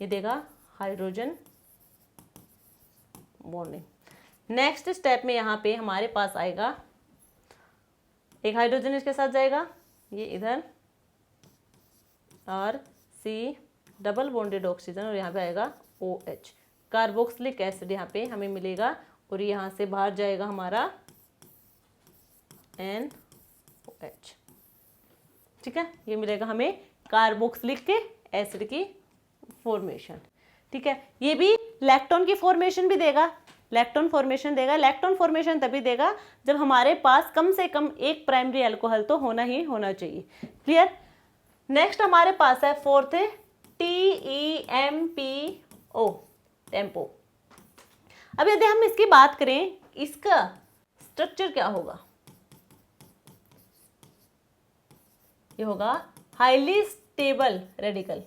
ये देगा हाइड्रोजन बॉन्डिंग। नेक्स्ट स्टेप में यहाँ पे हमारे पास आएगा एक हाइड्रोजन इसके साथ जाएगा, ये इधर RC डबल बॉन्डेड ऑक्सीजन और यहाँ पे आएगा OH, कार्बोक्सिलिक एसिड यहाँ पे हमें मिलेगा, और यहाँ से बाहर जाएगा हमारा NOH। ठीक है, ये मिलेगा हमें कार्बोक्सिलिक एसिड की फॉर्मेशन। ठीक है। ये भी लैक्टोन की फॉर्मेशन भी देगा, लैक्टोन फॉर्मेशन देगा। लैक्टोन फॉर्मेशन तभी देगा जब हमारे पास कम से कम एक प्राइमरी अल्कोहल तो होना ही होना चाहिए। क्लियर। नेक्स्ट हमारे पास है फोर्थ TEMPO, टेम्पो। अब यदि हम इसकी बात करें, इसका स्ट्रक्चर क्या होगा? ये होगा highly stable radical,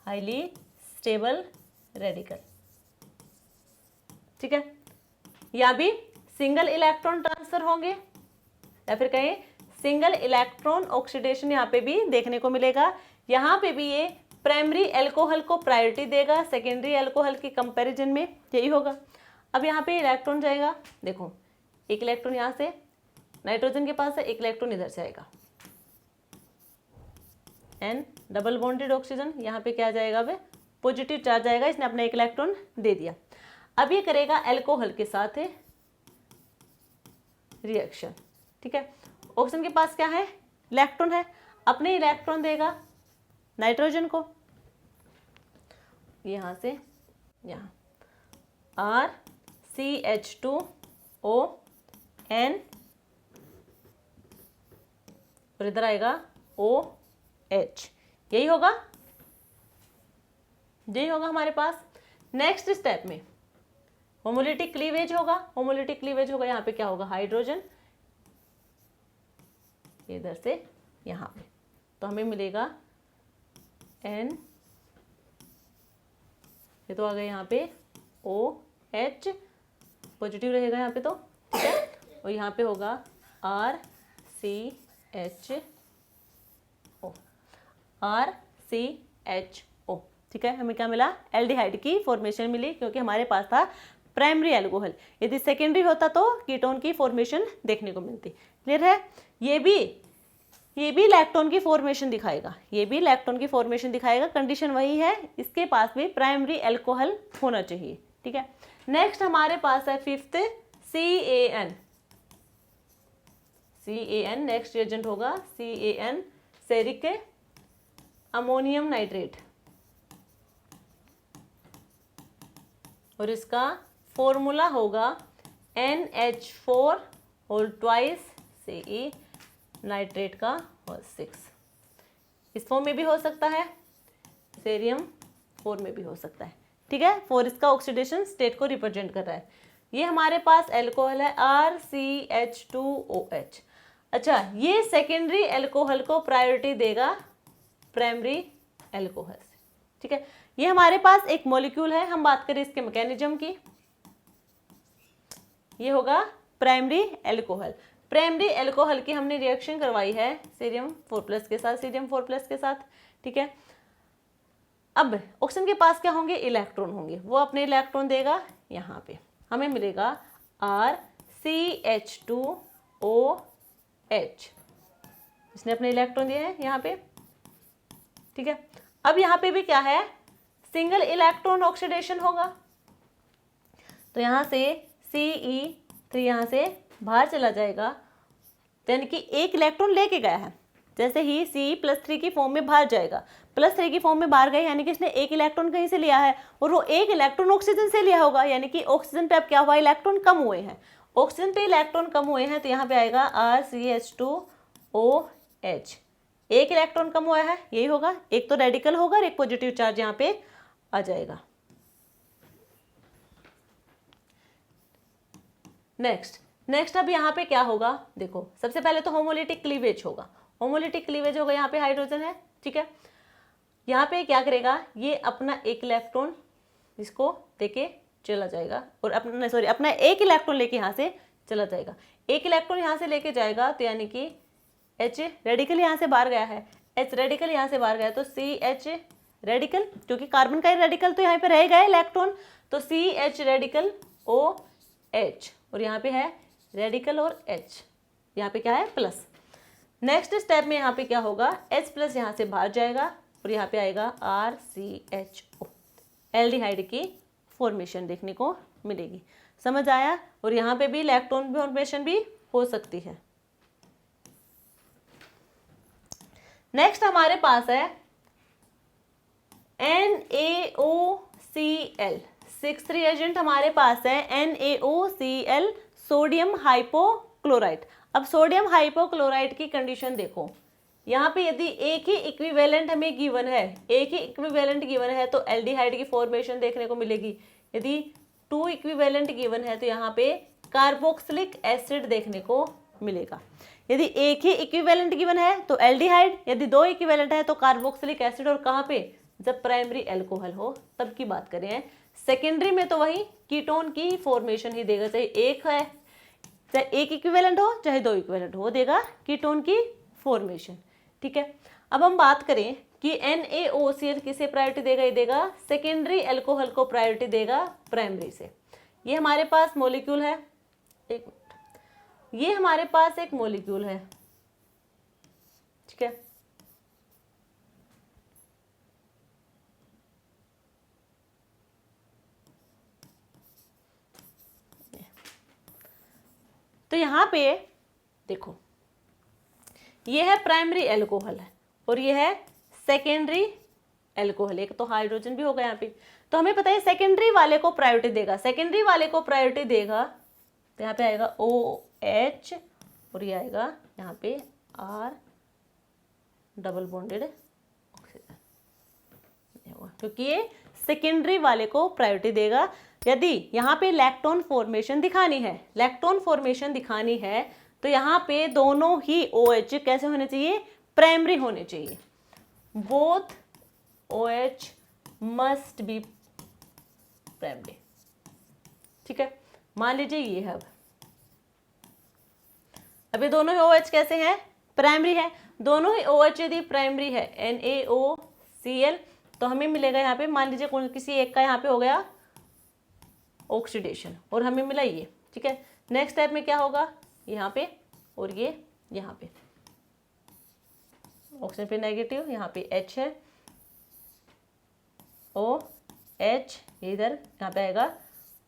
highly stable radical, ठीक है। या भी सिंगल इलेक्ट्रॉन ट्रांसफर होंगे या फिर कहें सिंगल इलेक्ट्रॉन ऑक्सीडेशन यहाँ पे भी देखने को मिलेगा। यहाँ पे भी ये प्राइमरी अल्कोहल को प्रायोरिटी देगा सेकेंडरी अल्कोहल की कंपैरिजन में, यही होगा। अब यहाँ पे इलेक्ट्रॉन जाएगा, देखो एक इलेक्ट्रॉन यहाँ से नाइट्रोजन के पास है, एक इलेक्ट्रॉन इधर से आएगा, N डबल बॉन्डेड ऑक्सीजन, यहाँ पे क्या जाएगा? अब पॉजिटिव चार्ज आएगा, इसने अपना एक इलेक्ट्रॉन दे दिया। अब ये करेगा अल्कोहल के साथ रिएक्शन, ठीक है। ऑक्सीजन के पास क्या है? इलेक्ट्रॉन है, अपने इलेक्ट्रॉन देगा नाइट्रोजन को, यहां से यहां RCH2ON और इधर आएगा OH, यही होगा, यही होगा हमारे पास। नेक्स्ट स्टेप में होमोलिटिक क्लीवेज होगा, होमोलिटिक क्लीवेज होगा, यहाँ पे क्या होगा? हाइड्रोजन इधर से यहाँ पे, तो हमें मिलेगा N, ये तो आ गया यहाँ पे OH, पॉजिटिव रहेगा यहाँ पे तो, ठीक है। और यहाँ पे होगा RCHO, ठीक है। हमें क्या मिला? एल्डिहाइड की फॉर्मेशन मिली, क्योंकि हमारे पास था प्राइमरी अल्कोहल। यदि सेकेंडरी होता तो कीटोन की फॉर्मेशन देखने को मिलती। क्लियर है। ये भी लैक्टोन की फॉर्मेशन दिखाएगा, ये भी लैक्टोन की फॉर्मेशन दिखाएगा। कंडीशन वही है, इसके पास भी प्राइमरी अल्कोहल होना चाहिए, ठीक है। नेक्स्ट हमारे पास है फिफ्थ CAN, नेक्स्ट एजेंट होगा CAN, सेरिक अमोनियम नाइट्रेट, और इसका फॉर्मूला होगा NH4 whole twice CE, nitrate का होल 6। इस फॉर्म में भी हो सकता है, सेरियम 4 में भी हो सकता है, ठीक है। 4 इसका ऑक्सीडेशन स्टेट को रिप्रेजेंट कर रहा है। ये हमारे पास अल्कोहल है RCH2OH। अच्छा, ये सेकेंडरी अल्कोहल को प्रायोरिटी देगा प्राइमरी अल्कोहल से, ठीक है। ये हमारे पास एक मॉलिक्यूल है, हम बात करें इसके मैकेनिज्म की, ये होगा प्राइमरी अल्कोहल। प्राइमरी अल्कोहल की हमने रिएक्शन करवाई है सीरियम 4+ के साथ, सीरियम 4+ के साथ, ठीक है। अब ऑक्सीजन के पास क्या होंगे? इलेक्ट्रॉन होंगे, वो अपने इलेक्ट्रॉन देगा यहाँ पे, हमें मिलेगा RCH2OH, इसने अपने इलेक्ट्रॉन दिए हैं यहाँ पे, ठीक है। अब यहाँ पे भी क्या है? सिंगल इलेक्ट्रॉन ऑक्सीडेशन होगा, तो यहाँ से Ce3 यहाँ से बाहर चला जाएगा, यानी कि एक इलेक्ट्रॉन लेके गया है। जैसे ही Ce+3 की फॉर्म में बाहर जाएगा, +3 की फॉर्म में बाहर गए, यानी कि इसने एक इलेक्ट्रॉन कहीं से लिया है, और वो एक इलेक्ट्रॉन ऑक्सीजन से लिया होगा, यानी कि ऑक्सीजन पे अब क्या हुआ? इलेक्ट्रॉन कम हुए हैं, ऑक्सीजन पे इलेक्ट्रॉन कम हुए हैं, तो यहाँ पे आएगा RCH2OH, एक इलेक्ट्रॉन कम हुआ है, यही होगा। एक तो रेडिकल होगा और एक पॉजिटिव चार्ज यहाँ पे आ जाएगा। नेक्स्ट अब यहाँ पे क्या होगा? देखो, सबसे पहले तो होमोलिटिक क्लीवेज होगा, होमोलिटिक क्लीवेज होगा, यहाँ पे हाइड्रोजन है, ठीक है। यहाँ पे क्या करेगा? ये अपना एक इलेक्ट्रॉन इसको देके चला जाएगा, और अपना एक इलेक्ट्रॉन लेके यहाँ से चला जाएगा। एक इलेक्ट्रॉन यहाँ से लेके जाएगा, तो यानी कि H रेडिकल यहाँ से बाहर गया है, H रेडिकल यहाँ से बाहर गया, तो CH रेडिकल, क्योंकि कार्बन का रेडिकल तो यहाँ पे रहेगा इलेक्ट्रॉन, तो CH रेडिकल OH, और यहाँ पे है रेडिकल और H, यहाँ पे क्या है? प्लस। नेक्स्ट स्टेप में यहाँ पे क्या होगा? H+ यहाँ से बाहर जाएगा, और यहाँ पे आएगा RCHO, एल्डिहाइड की फॉर्मेशन देखने को मिलेगी। समझ आया? और यहाँ पे भी इलेक्ट्रॉन फॉर्मेशन भी हो सकती है। नेक्स्ट हमारे पास है NaOH, Cl। सिक्स्थ रिएजेंट हमारे पास है NaOCl सोडियम हाइपोक्लोराइड। अब सोडियम हाइपोक्लोराइड की कंडीशन देखो, यहाँ पे यदि एक ही इक्विवेलेंट हमें गिवन है, एक ही इक्विवेलेंट गिवन है तो एल्डिहाइड की फॉर्मेशन देखने को मिलेगी। यदि 2 इक्विवेलेंट गिवन है तो यहाँ पे कार्बोक्सिलिक एसिड देखने को मिलेगा। यदि एक ही इक्विवेलेंट गिवन है तो एल्डिहाइड, यदि 2 इक्विवेलेंट है तो कार्बोक्सिलिक एसिड। और कहाँ पे, जब प्राइमरी अल्कोहल हो तब की बात करें। सेकेंडरी में तो वही कीटोन की फॉर्मेशन ही देगा, चाहे एक है, चाहे एक इक्विवेलेंट हो चाहे 2 इक्विवेलेंट हो, देगा कीटोन की फॉर्मेशन। ठीक है, अब हम बात करें कि NaOCl किसे प्रायोरिटी देगा, ये देगा सेकेंडरी अल्कोहल को प्रायोरिटी देगा प्राइमरी से। ये हमारे पास मॉलिक्यूल है, एक मिनट, ये हमारे पास एक मॉलिक्यूल है। ठीक है, तो यहां पे देखो, ये है प्राइमरी अल्कोहल है और ये है सेकेंडरी अल्कोहल। एक तो हाइड्रोजन भी होगा यहाँ पे, तो हमें पता है सेकेंडरी वाले को प्रायोरिटी देगा, सेकेंडरी वाले को प्रायोरिटी देगा तो यहाँ पे आएगा OH और ये आएगा यहाँ पे R डबल बॉन्डेड ऑक्सीजन, क्योंकि ये सेकेंडरी वाले को प्रायोरिटी देगा। यदि यहाँ पे लैक्टोन फॉर्मेशन दिखानी है, लैक्टोन फॉर्मेशन दिखानी है तो यहाँ पे दोनों ही OH कैसे होने चाहिए, प्राइमरी होने चाहिए। Both OH must be primary. ठीक है, मान लीजिए ये है, अब ये दोनों ही OH कैसे हैं, प्राइमरी है। दोनों ही OH यदि प्राइमरी है NaOCl तो हमें मिलेगा यहाँ पे, मान लीजिए कौन किसी एक का यहाँ पे हो गया ऑक्सीडेशन और हमें मिला ये। ठीक है, नेक्स्ट स्टेप में क्या होगा, यहाँ पे और ये यहाँ पे ऑक्सीजन पे नेगेटिव, यहाँ पे H है, OH इधर यहाँ पे आएगा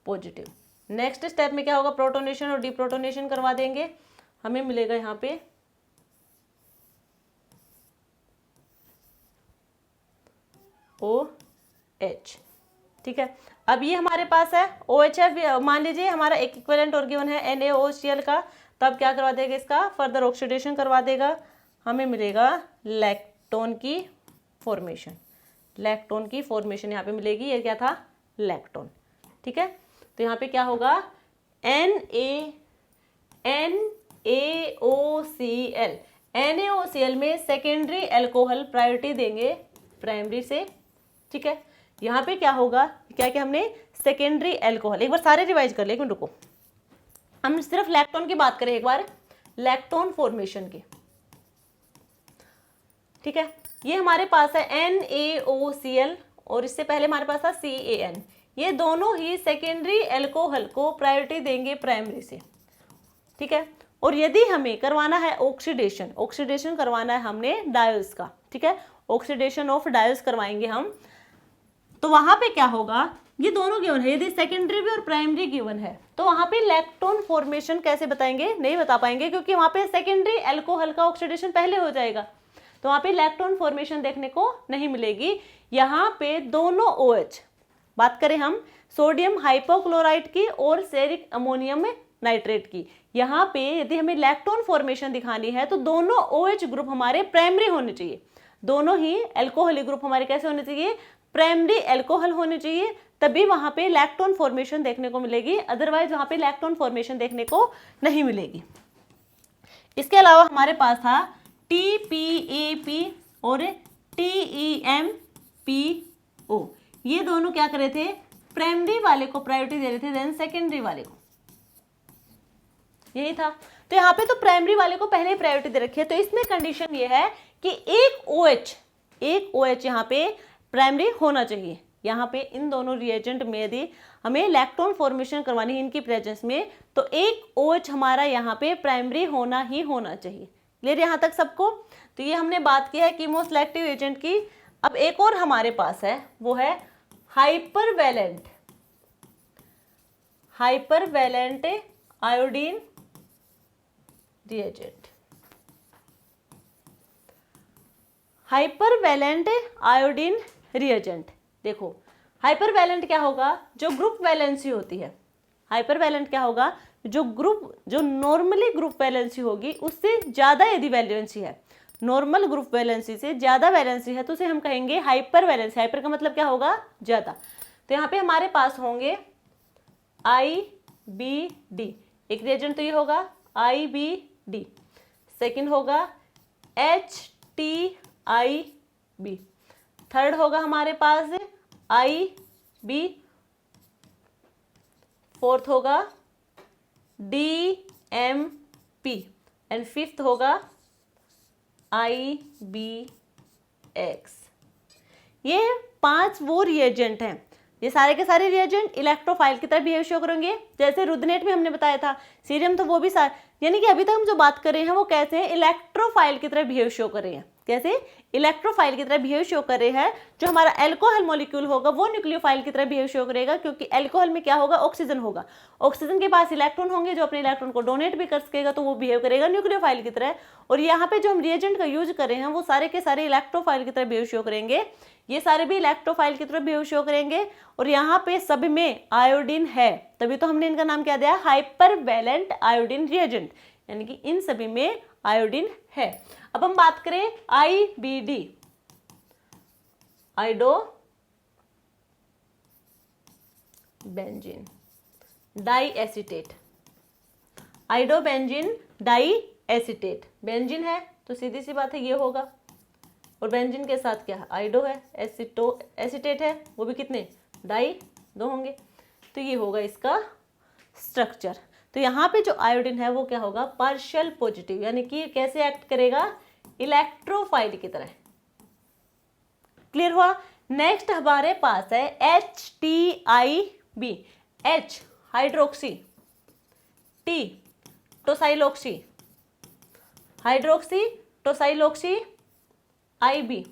पॉजिटिव। नेक्स्ट स्टेप में क्या होगा, प्रोटोनेशन और डिप्रोटोनेशन करवा देंगे, हमें मिलेगा यहाँ पे OH। ठीक है, अब ये हमारे पास है OH है, मान लीजिए हमारा एक इक्विवेलेंट और गिवन है NaOCl का, तब क्या करवा देगा, इसका फर्दर ऑक्सीडेशन करवा देगा, हमें मिलेगा लैक्टोन की फॉर्मेशन। लैक्टोन की फॉर्मेशन यहाँ पे मिलेगी, ये क्या था, लैक्टोन। ठीक है, तो यहाँ पे क्या होगा, NaOCl में सेकेंडरी अल्कोहल प्रायोरिटी देंगे प्राइमरी से। ठीक है, यहाँ पे क्या होगा, क्या क्या हमने सेकेंडरी अल्कोहल, एक बार सारे रिवाइज कर ले, एक मिनट रुको, हम सिर्फ लैक्टोन की बात करें एक बार, लैक्टोन फॉर्मेशन की। ठीक है, ये हमारे पास है NaOCl और इससे पहले हमारे पास था CAN। ये दोनों ही सेकेंडरी अल्कोहल को प्रायोरिटी देंगे प्राइमरी से। ठीक है, और यदि हमें करवाना है ऑक्सीडेशन, ऑक्सीडेशन करवाना है हमने डायोस का। ठीक है, ऑक्सीडेशन ऑफ डायोस करवाएंगे हम, तो वहां पे क्या होगा, ये दोनों गिवन है, यदि सेकेंडरी भी और प्राइमरी गिवन है तो वहां पे लैक्टोन फॉर्मेशन कैसे बताएंगे, नहीं बता पाएंगे, क्योंकि वहां पे सेकेंडरी अल्कोहल का ऑक्सीडेशन पहले हो जाएगा, तो वहां पे लैक्टोन फॉर्मेशन देखने को नहीं मिलेगी। यहाँ पे दोनों OH, बात करें हम सोडियम हाइपोक्लोराइड की और सेरिक अमोनियम नाइट्रेट की, यहाँ पे यदि हमें लैक्टोन फॉर्मेशन दिखानी है तो दोनों OH ग्रुप हमारे प्राइमरी होने चाहिए, दोनों ही अल्कोहलिक ग्रुप हमारे कैसे होने चाहिए, प्राइमरी अल्कोहल होने चाहिए, तभी वहां पे लैक्टोन फॉर्मेशन देखने को मिलेगी, अदरवाइज वहां पे लैक्टोन फॉर्मेशन देखने को नहीं मिलेगी। इसके अलावा हमारे पास था TPAP और TEMPO, ये दोनों क्या कर रहे थे, प्राइमरी वाले को प्रायोरिटी दे रहे थे, देन सेकेंडरी वाले को, यही था। तो यहाँ पे तो प्राइमरी वाले को पहले ही प्रायोरिटी दे रखी है, तो इसमें कंडीशन ये है कि एक OH यहाँ पे प्राइमरी होना चाहिए। यहाँ पे इन दोनों रिएजेंट में यदि हमें लैक्टोन फॉर्मेशन करवानी है इनकी प्रेजेंस में, तो एक OH हमारा यहाँ पे प्राइमरी होना ही होना चाहिए। क्लियर यहाँ तक सबको, तो ये हमने बात की है कीमोसेलेक्टिव एजेंट की। अब एक और हमारे पास है, वो है हाइपरवैलेंट आयोडीन रिएजेंट। हाइपरवैलेंट आयोडीन रिएजेंट, देखो हाइपरवैलेंट क्या होगा, जो ग्रुप वैलेंसी होती है। हाइपरवैलेंट क्या होगा, जो नॉर्मली ग्रुप वैलेंसी होगी उससे ज्यादा यदि वैलेंसी है, नॉर्मल ग्रुप वैलेंसी से ज्यादा वैलेंसी है तो उसे हम कहेंगे हाइपर वैलेंसी। हाइपर का मतलब क्या होगा, ज्यादा। तो यहाँ पे हमारे पास होंगे IBD, एक रिएजेंट तो ये होगा IBD, सेकंड होगा HTIB, थर्ड होगा हमारे पास IB, फोर्थ होगा DMP एंड फिफ्थ होगा IBX। ये 5 वो रिएजेंट हैं। ये सारे के सारे रिएजेंट इलेक्ट्रोफाइल की तरह बिहेव शो करेंगे। जैसे रुदनेट में हमने बताया था, सीरियम तो वो भी यानी कि अभी तक हम जो बात कर रहे हैं वो कैसे हैं, इलेक्ट्रोफाइल की तरह बिहेव शो कर रहे हैं। कैसे, इलेक्ट्रोफाइल की तरह बिहेव शो कर रहे हैं। जो हमारा एल्कोहल मॉलिक्यूल होगा वो न्यूक्लियोफाइल की तरह बिहेव शो करेगा, क्योंकि एल्कोहल में क्या होगा, ऑक्सीजन होगा। ऑक्सीजन के पास इलेक्ट्रॉन होंगे जो अपने इलेक्ट्रॉन को डोनेट भी कर सकेगा, तो वो बिहेव करेगा न्यूक्लियोफाइल की तरह। और यहाँ पे जो हम रिएजेंट का यूज कर रहे हैं वो सारे के सारे इलेक्ट्रोफाइल की तरह बिहेव शो करेंगे। ये सारे भी इलेक्ट्रोफाइल की तरह बिहेव शो करेंगे। और यहाँ पे सब में आयोडीन है, तभी तो हमने इनका नाम क्या दिया, हाइपरवैलेंट आयोडीन रिएजेंट, यानी कि इन सभी में आयोडीन है। अब हम बात करें IBD, iodo benzene di acetate. Iodobenzene di acetate, benzene है तो सीधी सी बात है ये होगा, और बेंजीन के साथ क्या है, आइडो है, एसीटेट है, वो भी कितने, डाई, 2 होंगे। तो ये होगा इसका स्ट्रक्चर। तो यहाँ पे जो आयोडीन है वो क्या होगा, पार्शियल पॉजिटिव, यानी कि कैसे एक्ट करेगा, इलेक्ट्रोफाइल की तरह। क्लियर हुआ। नेक्स्ट हमारे पास है HTIB, H hydroxy, T tosyloxy, hydroxy tosyloxy, IB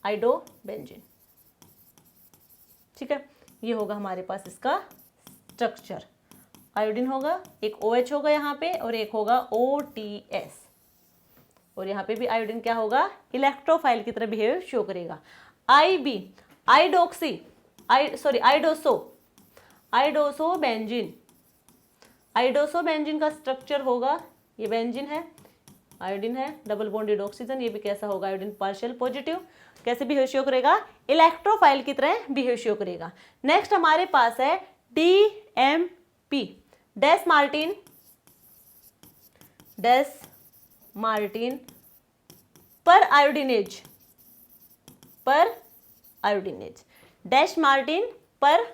iodobenzene. ठीक है, ये होगा हमारे पास इसका स्ट्रक्चर। आयोडीन होगा, एक OH होगा यहाँ पे, और एक होगा OTS, और यहाँ पे भी आयोडीन क्या होगा, इलेक्ट्रोफाइल की तरह बिहेव शो करेगा। IB आइडोसोबेंजीन, आइडोसोबेंजीन का स्ट्रक्चर होगा, ये बेंजीन है, आयोडीन है, डबल बॉन्डेड ऑक्सीजन, ये भी कैसा होगा, आयोडीन पार्शियल पॉजिटिव, कैसे बिहेव शो करेगा, इलेक्ट्रोफाइल की तरह बिहेव शो करेगा। नेक्स्ट हमारे पास है DMP, डेस मार्टिन पर आयोडीनेज, डैश मार्टिन पर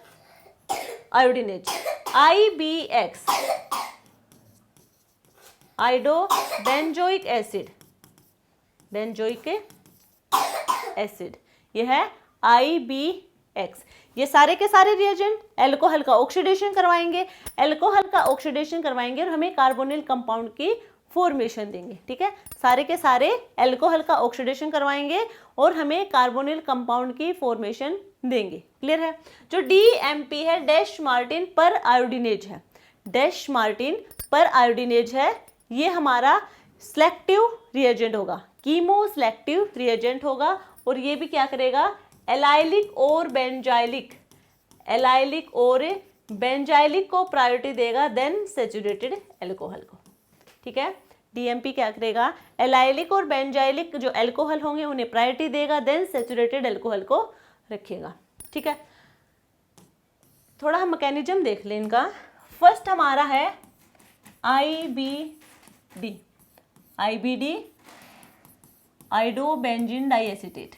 आयोडीनेज। IBX आइडोबेंजोइक एसिड, यह है IBX। ये सारे के सारे रिएजेंट एल्कोहल का ऑक्सीडेशन करवाएंगे, और हमें कार्बोनिल कंपाउंड की फॉर्मेशन देंगे। ठीक है, सारे के सारे एल्कोहल का ऑक्सीडेशन करवाएंगे और हमें कार्बोनिल कंपाउंड की फॉर्मेशन देंगे। क्लियर है। जो DMP है, डैश मार्टिन पर आयोडीनेज है, ये हमारा सिलेक्टिव रिएजेंट होगा, कीमो सिलेक्टिव रिएजेंट होगा, और ये भी क्या करेगा, एलाइलिक और बेंजाइलिक को प्रायोरिटी देगा देन सैचुरेटेड एल्कोहल को। ठीक है, DMP क्या करेगा, एलाइलिक और बेंजाइलिक जो एल्कोहल होंगे उन्हें प्रायोरिटी देगा, देन सैचुरेटेड एल्कोहल को रखेगा। ठीक है, थोड़ा हम मैकेनिज्म देख लें इनका। फर्स्ट हमारा है IBD आइडोबेंजीन डाइएसिटेट।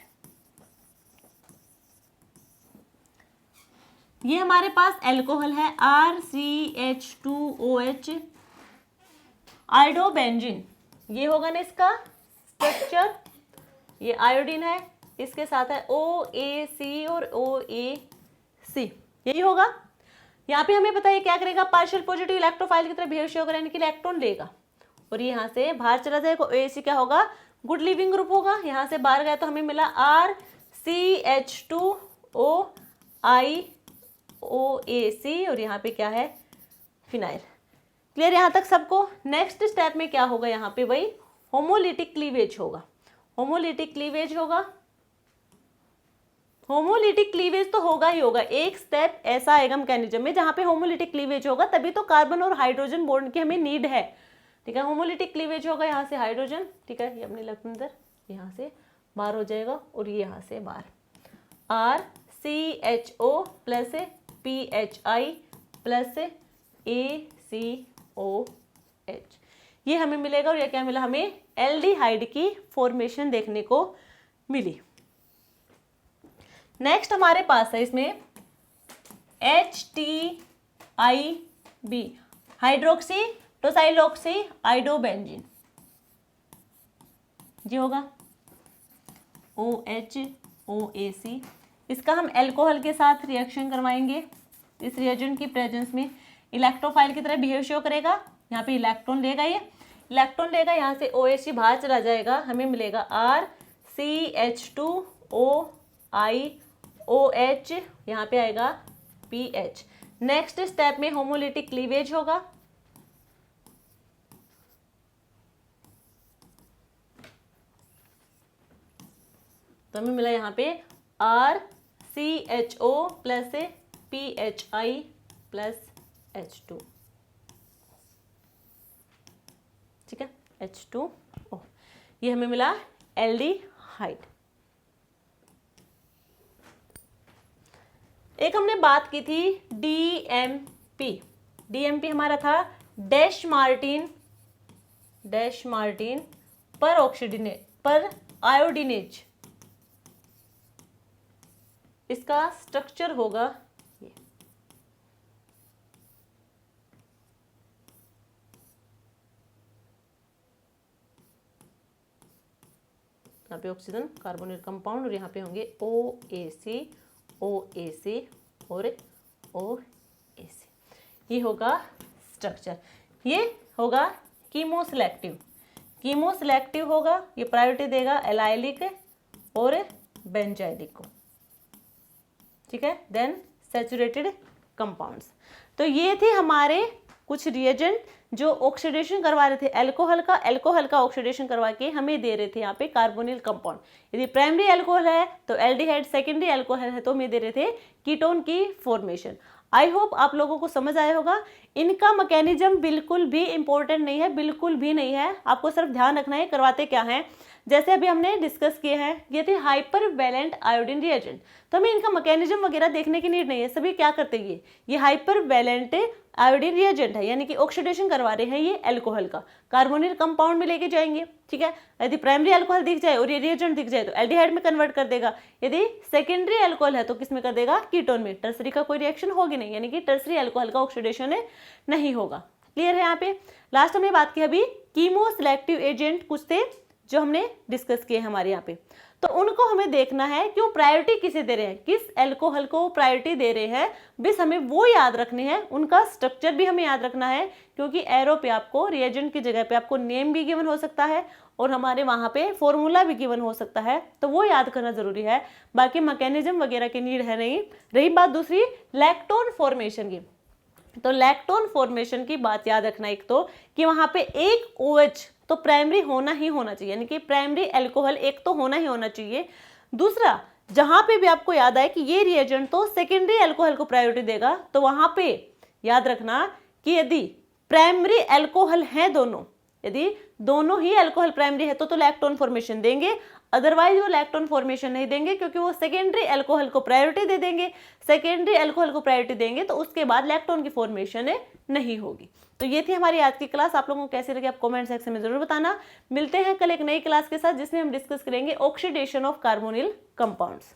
ये हमारे पास एल्कोहल है RCH2OH, आइडोबेंजीन, ये होगा ना इसका स्ट्रक्चर, ये आयोडीन है, इसके साथ है OAC और OAC, यही होगा। यहाँ पे हमें पता है क्या करेगा, पार्शियल पॉजिटिव इलेक्ट्रोफाइल की तरह बिहेव शो करने के लिए इलेक्ट्रॉन लेगा और यहाँ से बाहर चला जाएगा। OAC क्या होगा, गुड लिविंग ग्रुप होगा, यहाँ से बाहर गया तो हमें मिला RCH2OIOAC, और यहाँ पे क्या है, फिनाइल। क्लियर यहाँ तक सबको। नेक्स्ट स्टेप में क्या होगा, यहाँ पे वही होमोलिटिक क्लीवेज होगा, होमोलिटिक क्लीवेज तो होगा ही होगा, एक स्टेप ऐसा आएगा मैकेनिज्म में जहां पे होमोलिटिक क्लीवेज होगा, तभी तो कार्बन और हाइड्रोजन बॉन्ड की हमें नीड है, ठीक है। होमोलिटिक क्लीवेज होगा, यहाँ से हाइड्रोजन, ठीक है, ये अपने लग अंदर यहाँ से बाहर हो जाएगा और ये यहाँ से बाहर, RCHO plus PHI plus ACOH, ये हमें मिलेगा। और ये क्या मिला हमें, एल्डिहाइड की फॉर्मेशन देखने को मिली। नेक्स्ट हमारे पास है इसमें HTIB, हाइड्रोक्सी टोसाइलॉक्सी आइडोबेंजीन, जी होगा OHOAC। इसका हम अल्कोहल के साथ रिएक्शन करवाएंगे, इस रिएजेंट की प्रेजेंस में इलेक्ट्रोफाइल की तरह बिहेव शो करेगा। यहाँ पे इलेक्ट्रॉन लेगा, ये इलेक्ट्रॉन लेगा, यहाँ से OH बाहर चला जाएगा, हमें मिलेगा RCH2OIOH, यहाँ पे आएगा PH। नेक्स्ट स्टेप में होमोलिटिक क्लीवेज होगा, तो हमें मिला यहाँ पे RCHO plus PHI plus H2, ठीक है, H2O, ये हमें मिला एल्डिहाइड। एक हमने बात की थी DMP हमारा था डैश मार्टिन पर आयोडीनेज, इसका स्ट्रक्चर होगा ये, यहाँ पे ऑक्सीजन कार्बोनेट कंपाउंड और यहाँ पे होंगे OAC और OAC, ये होगा स्ट्रक्चर। ये होगा कीमोसेलेक्टिव होगा, ये प्रायोरिटी देगा एलाइलिक और बेंजाइलिक को, ठीक है। Then saturated compounds. तो ये थे हमारे कुछ रिएजेंट जो ऑक्सीडेशन करवा रहे थे अल्कोहल का ऑक्सीडेशन करवा के हमें दे रहे थे यहाँ पे कार्बोनिल कंपाउंड। यदि प्राइमरी अल्कोहल है तो एल्डिहाइड, सेकेंडरी अल्कोहल है तो हमें दे रहे थे कीटोन की फॉर्मेशन। आई होप आप लोगों को समझ आया होगा। इनका मैकेनिज्म बिल्कुल भी इंपॉर्टेंट नहीं है, बिल्कुल भी नहीं है, आपको सिर्फ ध्यान रखना है करवाते क्या है। जैसे अभी हमने डिस्कस किए हैं, ये थे हाइपर वैलेंट आयोडीन रिएजेंट, तो हमें इनका मैकेनिज्म वगैरह देखने की नीड नहीं है। सभी क्या करते हैं, ये हाइपर वैलेंट आयोडीन रिएजेंट है, यानी कि ऑक्सीडेशन करवा रहे हैं ये अल्कोहल का, कार्बोनिल कंपाउंड में लेके जाएंगे, ठीक है। यदि प्राइमरी अल्कोहल दिख जाए और ये रिएजेंट दिख जाए तो एल्डिहाइड में कन्वर्ट कर देगा, यदि सेकेंडरी अल्कोहल है तो किस में कर देगा, कीटोन में। टर्सरी का कोई रिएक्शन होगी नहीं, यानी कि टर्सरी अल्कोहल का ऑक्सीडेशन नहीं होगा। क्लियर है। यहाँ पे लास्ट हमने बात की अभी कीमोसेलेक्टिव एजेंट कुछ थे जो हमने डिस्कस किए हमारे यहाँ पे, तो उनको हमें देखना है क्यों प्रायोरिटी किसे दे रहे हैं, किस अल्कोहल को प्रायोरिटी दे रहे हैं, बस हमें वो याद रखने हैं, उनका स्ट्रक्चर भी हमें याद रखना है, क्योंकि एरो पे आपको रिएजेंट की जगह पे आपको नेम भी गिवन हो सकता है और हमारे वहाँ पे फॉर्मूला भी गिवन हो सकता है, तो वो याद करना जरूरी है। बाकी मैकेनिज्म वगैरह की नीड है नहीं। रही बात दूसरी लैक्टोन फॉर्मेशन की, तो लैक्टोन फॉर्मेशन की बात याद रखना एक तो कि वहाँ पे एक OH तो प्राइमरी होना ही होना चाहिए, यानी कि प्राइमरी अल्कोहल एक तो होना ही होना चाहिए। दूसरा, जहां पे भी आपको याद आए कि ये रिएजेंट तो सेकेंडरी अल्कोहल को प्रायोरिटी देगा, तो वहां पे याद रखना कि यदि प्राइमरी अल्कोहल है दोनों, यदि दोनों ही अल्कोहल प्राइमरी है तो लैक्टोन फॉर्मेशन देंगे, अदरवाइज वो लैक्टोन फॉर्मेशन नहीं देंगे, क्योंकि वो सेकेंडरी अल्कोहल को प्रायोरिटी दे देंगे। सेकेंडरी अल्कोहल को प्रायोरिटी देंगे तो उसके बाद लैक्टोन की फॉर्मेशन नहीं होगी। तो ये थी हमारी आज की क्लास। आप लोगों को कैसे लगी आप कमेंट सेक्शन में जरूर बताना। मिलते हैं कल एक नई क्लास के साथ जिसमें हम डिस्कस करेंगे ऑक्सीडेशन ऑफ कार्बोनिल कंपाउंड्स।